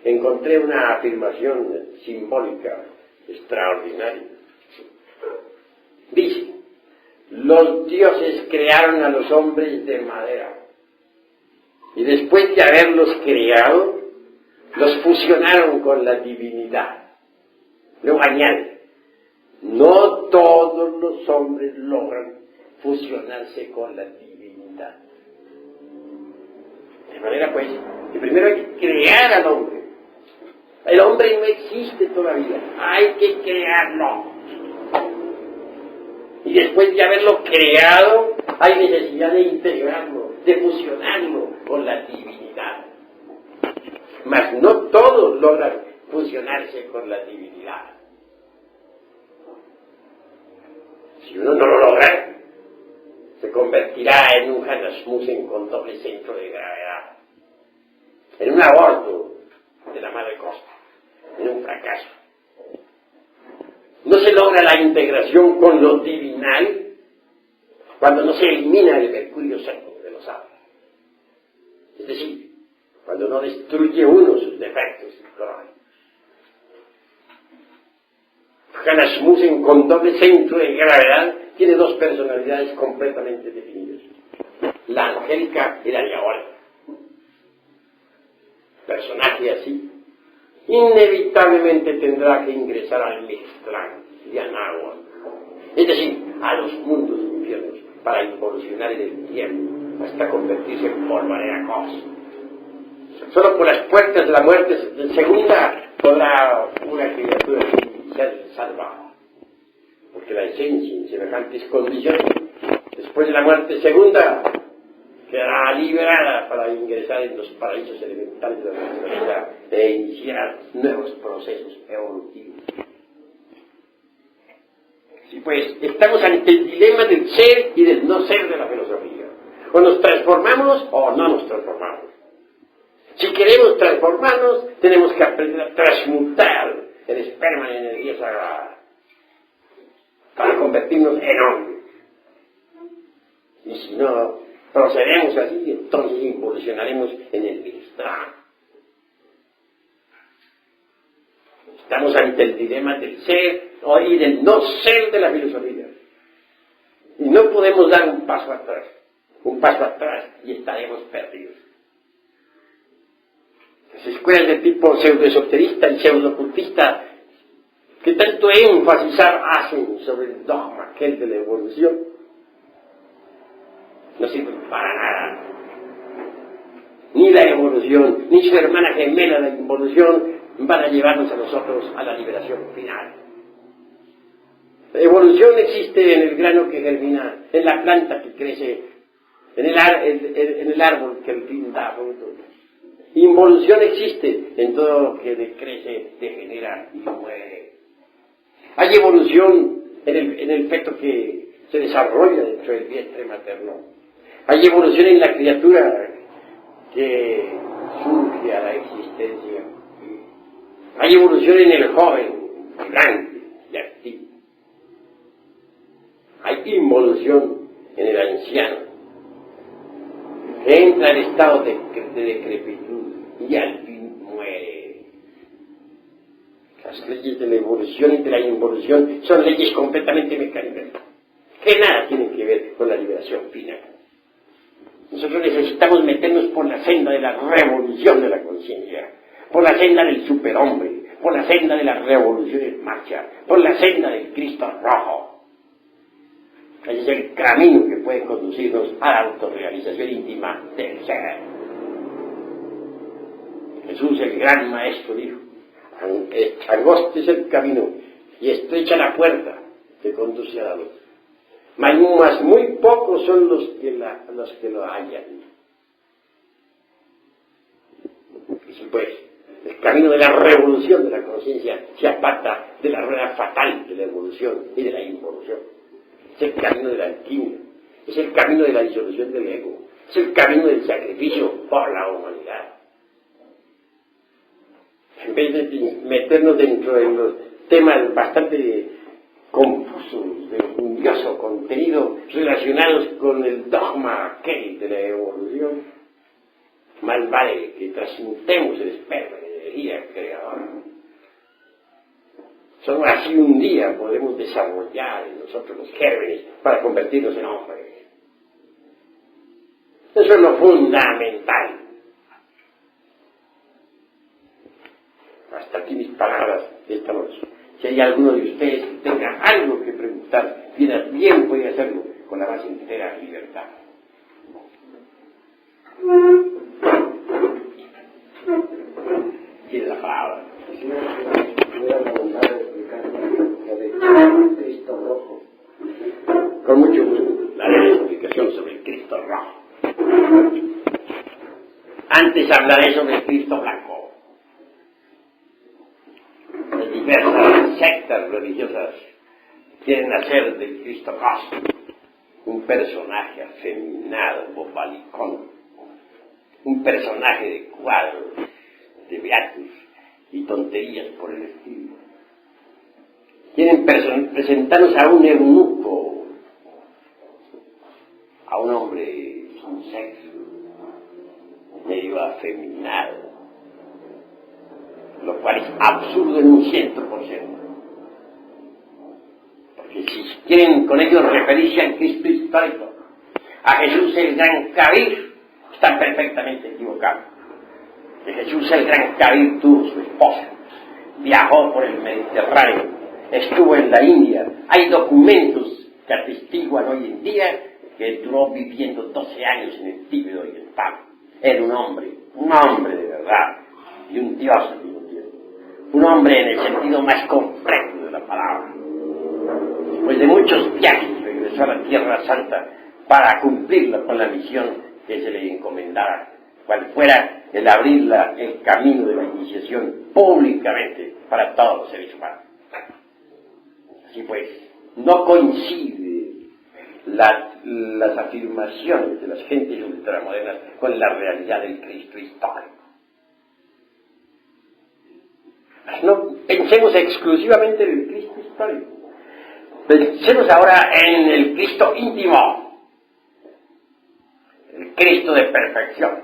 encontré una afirmación simbólica extraordinaria. Dice: los dioses crearon a los hombres de madera y después de haberlos creado, los fusionaron con la divinidad. Luego añade: no todos los hombres logran fusionarse con la divinidad. De manera pues, que primero hay que crear al hombre. El hombre no existe todavía, hay que crearlo. Y después de haberlo creado, hay necesidad de integrarlo, de fusionarlo con la divinidad. Mas no todos logran fusionarse con la divinidad. Si uno no lo logra, se convertirá en un Hanasmussen con doble centro de gravedad, en un aborto de la madre costa, en un fracaso. No se logra la integración con lo divinal cuando no se elimina el mercurio seco de los árboles. Es decir, cuando no destruye uno sus defectos psicológicos. Rasmussen, con doble centro de gravedad, tiene dos personalidades completamente definidas. La angélica y la diabólica. Personaje así, inevitablemente tendrá que ingresar al Mixtlán de Anáhuac, es decir, a los mundos infiernos, para involucionar en el tiempo, hasta convertirse en polvareda cósmica. Solo por las puertas de la muerte segunda podrá una criatura ser salvada, porque la esencia en semejantes condiciones, después de la muerte segunda, quedará liberada para ingresar en los paraísos elementales de la naturaleza e iniciar nuevos procesos evolutivos. Sí, pues, estamos ante el dilema del ser y del no ser de la filosofía. O nos transformamos o no nos transformamos. Si queremos transformarnos, tenemos que aprender a transmutar el esperma en energía sagrada para convertirnos en hombres. Y si no procedemos así, entonces involucionaremos en el Mixtlán. Estamos ante el dilema del ser y del no ser de la filosofía. Y no podemos dar un paso atrás y estaremos perdidos. Las escuelas de tipo pseudoesoterista y pseudocultista que tanto énfasis hacen sobre el dogma aquel de la evolución no sirven para nada. Ni la evolución, ni su hermana gemela la involución van a llevarnos a nosotros a la liberación final. La evolución existe en el grano que germina, en la planta que crece, en el árbol que al fin da fruto. Involución existe en todo lo que decrece, degenera y muere. Hay evolución en el feto que se desarrolla dentro del vientre materno. Hay evolución en la criatura que surge a la existencia. Hay evolución en el joven, vibrante y activo. Hay involución en el anciano, que entra en estado de decrepitud y al fin muere. Las leyes de la evolución y de la involución son leyes completamente mecánicas, que nada tienen que ver con la liberación final. Nosotros necesitamos meternos por la senda de la revolución de la conciencia, por la senda del superhombre, por la senda de la revolución en marcha, por la senda del Cristo rojo. Ese es el camino que puede conducirnos a la autorrealización íntima del ser. Jesús, el gran maestro, dijo: angosto es el camino y estrecha la puerta que conduce a la luz, mas muy pocos son los que lo hallan. Y pues, el camino de la revolución de la conciencia se aparta de la rueda fatal de la evolución y de la involución. Es el camino de la alquimia, es el camino de la disolución del ego, es el camino del sacrificio por la humanidad. En vez de meternos dentro de los temas bastante confusos, de furioso contenido relacionados con el dogma aquel de la evolución, más vale que transmutemos el esperma en energía creadora. Solo así un día podremos desarrollar en nosotros los gérmenes para convertirnos en hombres. Eso es lo fundamental. Hasta aquí mis palabras de esta noche. Si hay alguno de ustedes que tenga algo que preguntar, bien puede hacerlo con la más entera libertad. Tiene la palabra. Voy a preguntar a explicar sobre el Cristo rojo. Con mucho gusto daré la explicación sobre el Cristo rojo. Antes hablaré sobre el Cristo blanco. Las diversas sectas religiosas quieren hacer del Cristo cósmico un personaje afeminado, bobalicón, un personaje de cuadros, de beatus y tonterías por el estilo. Quieren presentarnos a un eunuco, a un hombre sin sexo, medio afeminado, lo cual es absurdo en un 100%. quieren con ello referirse al Cristo histórico, a Jesús el gran Kabir, están perfectamente equivocados. Que Jesús el gran Kabir tuvo su esposa, viajó por el Mediterráneo, estuvo en la India, hay documentos que atestiguan hoy en día que duró viviendo 12 años en el Tíbet oriental. Era un hombre de verdad, y un Dios al mismo tiempo. Un hombre en el sentido más completo de la palabra. Después de muchos viajes regresó a la Tierra Santa para cumplirla con la misión que se le encomendara, cual fuera el abrir el camino de la iniciación públicamente para todos los seres humanos. Así pues, no coincide las afirmaciones de las gentes ultramodernas con la realidad del Cristo histórico. No pensemos exclusivamente en el Cristo histórico. Pensemos ahora en el Cristo íntimo, el Cristo de perfección,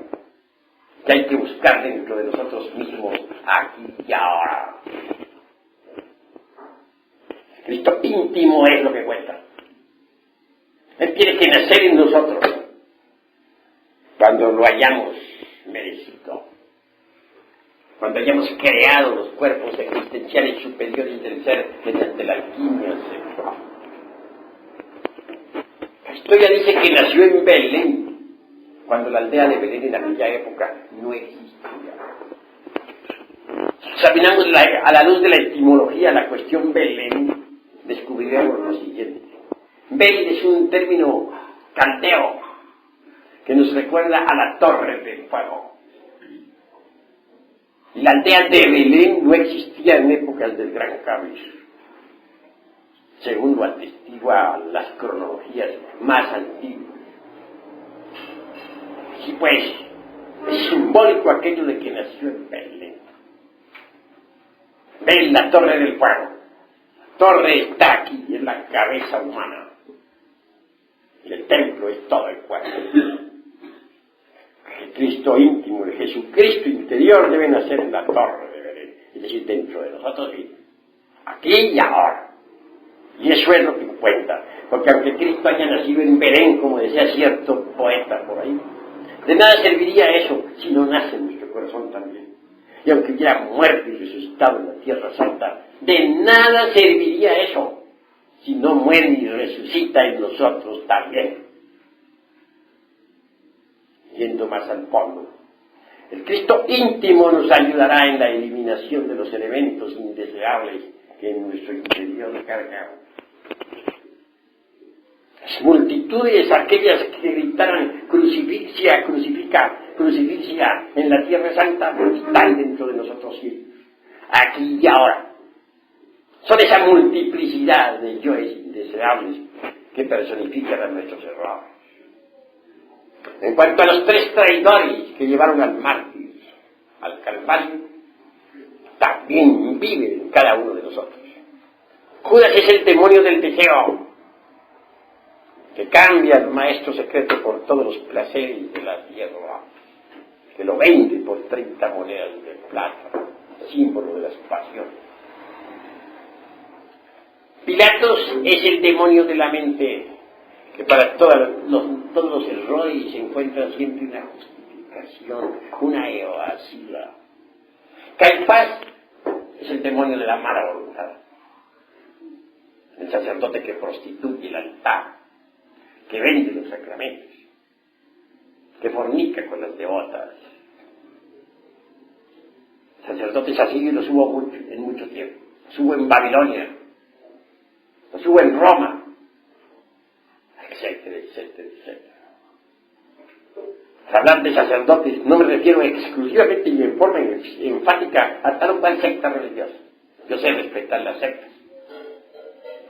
que hay que buscar dentro de nosotros mismos, aquí y ahora. El Cristo íntimo es lo que cuenta. Él tiene que nacer en nosotros cuando lo hayamos merecido, cuando hayamos creado los cuerpos existenciales superiores del ser mediante la alquimia sexual. La historia dice que nació en Belén, cuando la aldea de Belén en aquella época no existía. Si examinamos a la luz de la etimología la cuestión Belén, descubriremos lo siguiente. Bel es un término caldeo que nos recuerda a la torre del fuego. Y la aldea de Belén no existía en épocas del Gran Kabir, según lo atestiguan las cronologías más antiguas. Así pues, es simbólico aquello de que nació en Belén. Bel, la torre del fuego. La torre está aquí, en la cabeza humana. Y el templo es todo el cuerpo. El Cristo íntimo, el Jesucristo interior debe nacer en la torre de Belén, es decir, dentro de nosotros, aquí y ahora. Y eso es lo que cuenta, porque aunque Cristo haya nacido en Belén, como decía cierto poeta por ahí, de nada serviría eso si no nace en nuestro corazón también. Y aunque hubiera muerto y resucitado en la Tierra Santa, de nada serviría eso si no muere y resucita en nosotros también. Yendo más al fondo, el Cristo íntimo nos ayudará en la eliminación de los elementos indeseables que en nuestro interior cargamos. Las multitudes, aquellas que gritaran crucificia, crucifica, crucificia en la Tierra Santa, están dentro de nosotros mismos, aquí y ahora. Son esa multiplicidad de yoes indeseables que personifican a nuestros errores. En cuanto a los 3 traidores que llevaron al mártir al Calvario, también viven en cada uno de nosotros. Judas es el demonio del deseo, que cambia al maestro secreto por todos los placeres de la tierra, que lo vende por 30 monedas de plata, símbolo de las pasiones. Pilatos es el demonio de la mente, que para todos los errores se encuentra siempre una justificación, una evasiva. Caifás es el demonio de la mala voluntad, el sacerdote que prostituye el altar, que vende los sacramentos, que fornica con las devotas. Sacerdotes así los hubo en mucho tiempo. Los hubo en Babilonia, los hubo en Roma, etcétera, etcétera, etcétera. Al hablar de sacerdotes, no me refiero exclusivamente y en forma enfática a tal o cual secta religiosa. Yo sé respetar las sectas.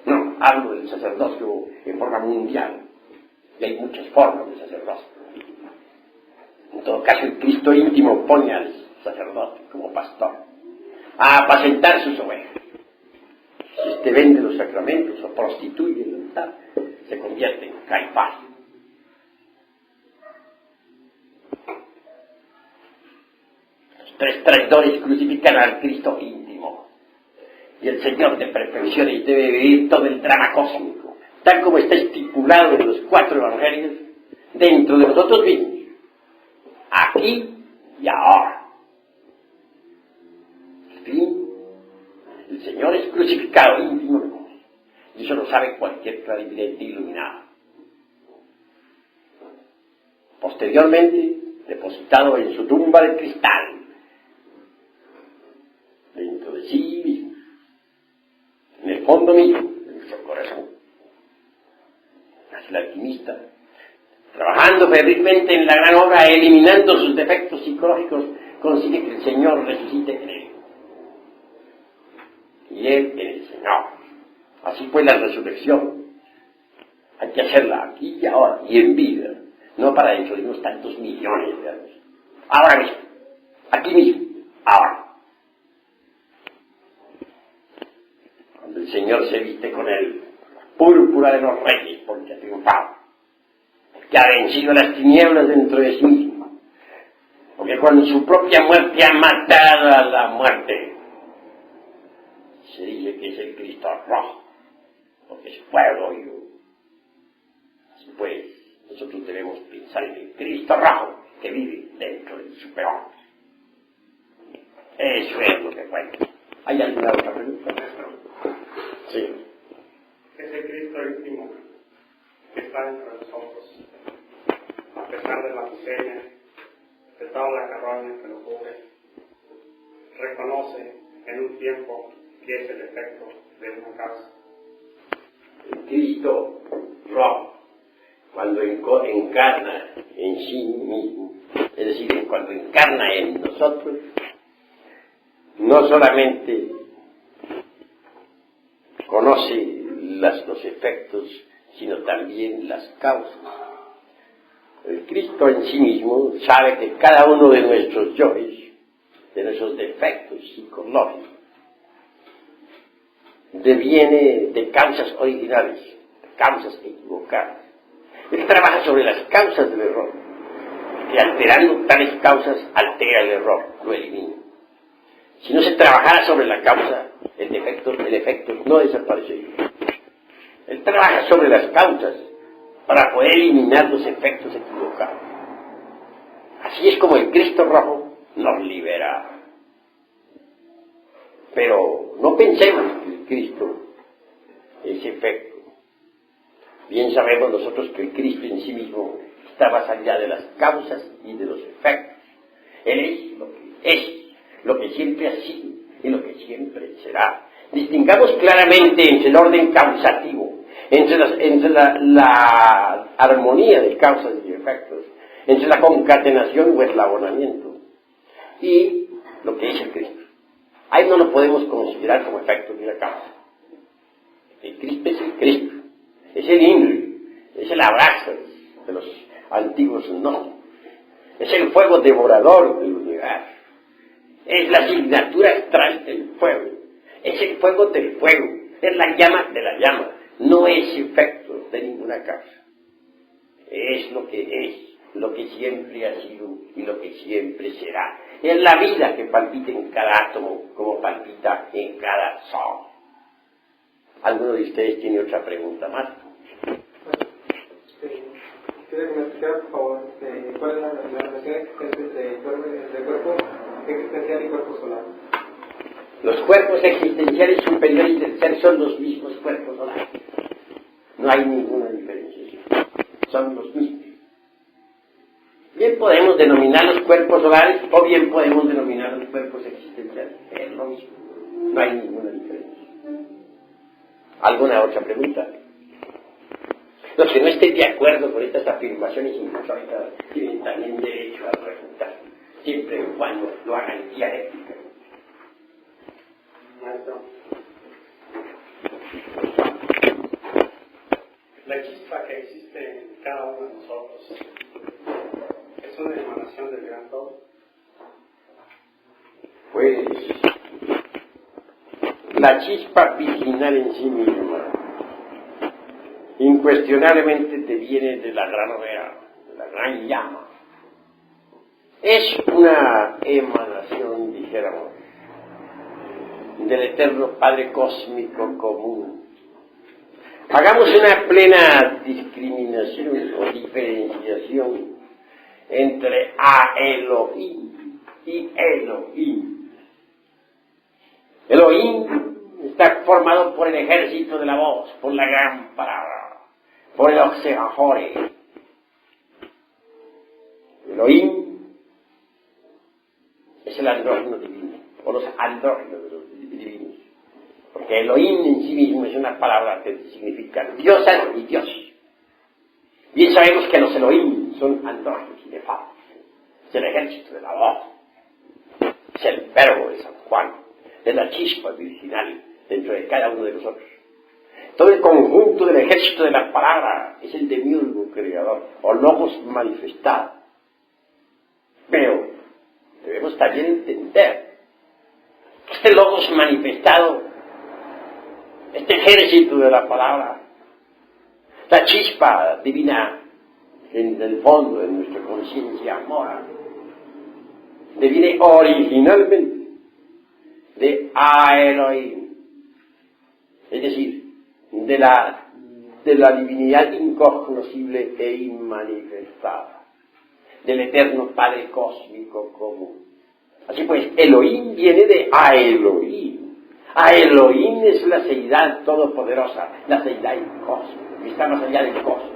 No, hablo del sacerdocio en forma mundial. Y hay muchas formas de sacerdocio. En todo caso, el Cristo íntimo pone al sacerdote como pastor a apacentar sus ovejas. Si este vende los sacramentos o prostituye el altar, se convierte en Caifás. Los 3 traidores crucifican al Cristo íntimo. Y el Señor de perfecciones debe vivir todo el drama cósmico tal como está estipulado en los 4 evangelios, dentro de nosotros mismos, aquí y ahora. En fin, el Señor es crucificado íntimo de nosotros, y eso lo sabe cualquier clarividente iluminado. Posteriormente, depositado en su tumba de cristal, dentro de sí mismo, en el fondo mismo de nuestro corazón. Así el alquimista, trabajando febrilmente en la gran obra, eliminando sus defectos psicológicos, consigue que el Señor resucite en él. Y él en el Señor. Así fue la resurrección. Hay que hacerla aquí y ahora, y en vida, no para dentro de unos tantos millones de años. Ahora mismo, aquí mismo, ahora. Cuando el Señor se viste con el púrpura de los reyes, porque ha triunfado, que ha vencido las tinieblas dentro de sí mismo, porque con su propia muerte ha matado a la muerte. Se dice que es el Cristo rojo, porque es fuego y luz. Así pues, nosotros debemos pensar en el Cristo rojo que vive dentro del superhombre. Eso es lo que cuenta. ¿Hay alguna otra pregunta? Sí. Ese Cristo íntimo que está entre nosotros, a pesar de la miseria, de toda la carroña que lo cubre, reconoce en un tiempo que es el efecto de una causa. El Cristo rojo, cuando encarna en sí mismo, es decir, cuando encarna en nosotros, no solamente conoce los efectos, sino también las causas. El Cristo en sí mismo sabe que cada uno de nuestros yoes, de nuestros defectos psicológicos, deviene de causas originales, de causas equivocadas. Él trabaja sobre las causas del error, que alterando tales causas altera el error, lo elimina. Si no se trabajara sobre la causa, el efecto no desaparecería. Él trabaja sobre las causas para poder eliminar los efectos equivocados. Así es como el Cristo rojo nos libera. Pero no pensemos que el Cristo es efecto. Bien sabemos nosotros que el Cristo en sí mismo está más allá de las causas y de los efectos. Él es lo que siempre ha sido y lo que siempre será. Distingamos claramente entre el orden causativo, entre la armonía de causas y efectos, entre la concatenación o eslabonamiento y lo que es el Cristo. Ahí no lo podemos considerar como efecto ni la causa. El Cristo es el Cristo, es el INRI, es el abrazo de los antiguos gnósticos, es el fuego devorador del universo, es la asignatura astral del fuego, es el fuego del fuego, es la llama de la llama, no es efecto de ninguna causa. Es lo que siempre ha sido y lo que siempre será. Es la vida que palpita en cada átomo, como palpita en cada sol. ¿Alguno de ustedes tiene otra pregunta más? Quisiera que me explicara, por favor, cuál es la relación existente entre cuerpo existencial y cuerpo solar. Los cuerpos existenciales superiores del ser son los mismos cuerpos solares. No hay ninguna diferencia. Son los mismos. Bien podemos denominar los cuerpos solares o bien podemos denominar los cuerpos existenciales. Es lo mismo. No hay ninguna diferencia. ¿Alguna otra pregunta? Los que no estén de acuerdo con estas afirmaciones insólitas tienen también derecho a refutar, siempre y cuando lo hagan dialéctica. Maestro, la chispa que existe en cada uno de nosotros es una emanación del gran todo. Pues la chispa virginal en sí misma incuestionablemente te viene de la gran hoguera, de la gran llama. Es una emanación, dijéramos, del eterno Padre cósmico común, Hagamos una plena discriminación o diferenciación entre a-Elohim y Elohim. Elohim está formado por el ejército de la voz, por la gran palabra, por el Oxeahore. Elohim es el andrógeno divino, o los andrógenos de los divinos. Porque Elohim en sí mismo es una palabra que significa diosa y Dios. Bien sabemos que los Elohim son andrógenos y nefastos. Es el ejército de la voz. Es el verbo de San Juan. Es la chispa virginal dentro de cada uno de nosotros. Todo el conjunto del ejército de la palabra es el demiurgo creador, o logos manifestado. Pero debemos también entender que este logos manifestado, este ejército de la palabra, la chispa divina en el fondo de nuestra conciencia moral, deviene originalmente de a-Elohim, es decir, de la divinidad incognoscible e inmanifestada, del eterno Padre cósmico común. Así pues, Elohim viene de a-Elohim. A-Elohim es la seidad todopoderosa, la seidad cósmica, que está más allá del cosmos,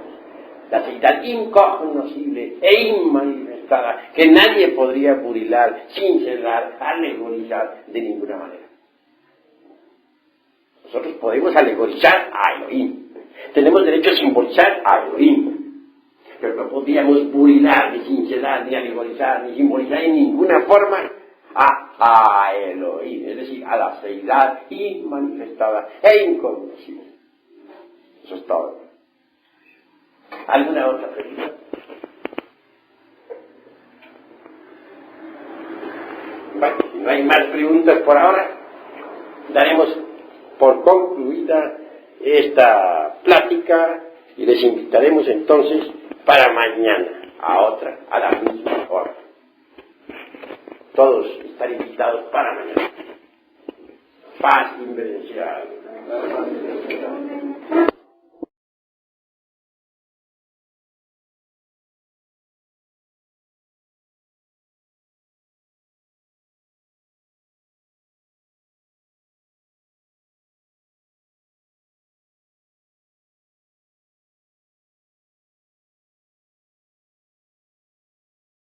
la seidad incognoscible e inmanifestada, que nadie podría burilar, cincelar, alegorizar de ninguna manera. Nosotros podemos alegorizar a Elohim, tenemos derecho a simbolizar a Elohim, pero no podríamos burilar, ni cincelar, ni alegorizar, ni simbolizar en ninguna forma a Elohim, es decir, a la seidad inmanifestada e incognoscible. Eso es todo. ¿Alguna otra pregunta? Bueno, si no hay más preguntas por ahora, daremos por concluida esta plática y les invitaremos entonces para mañana a la misma hora. Todos están invitados para mañana. Paz inverencial.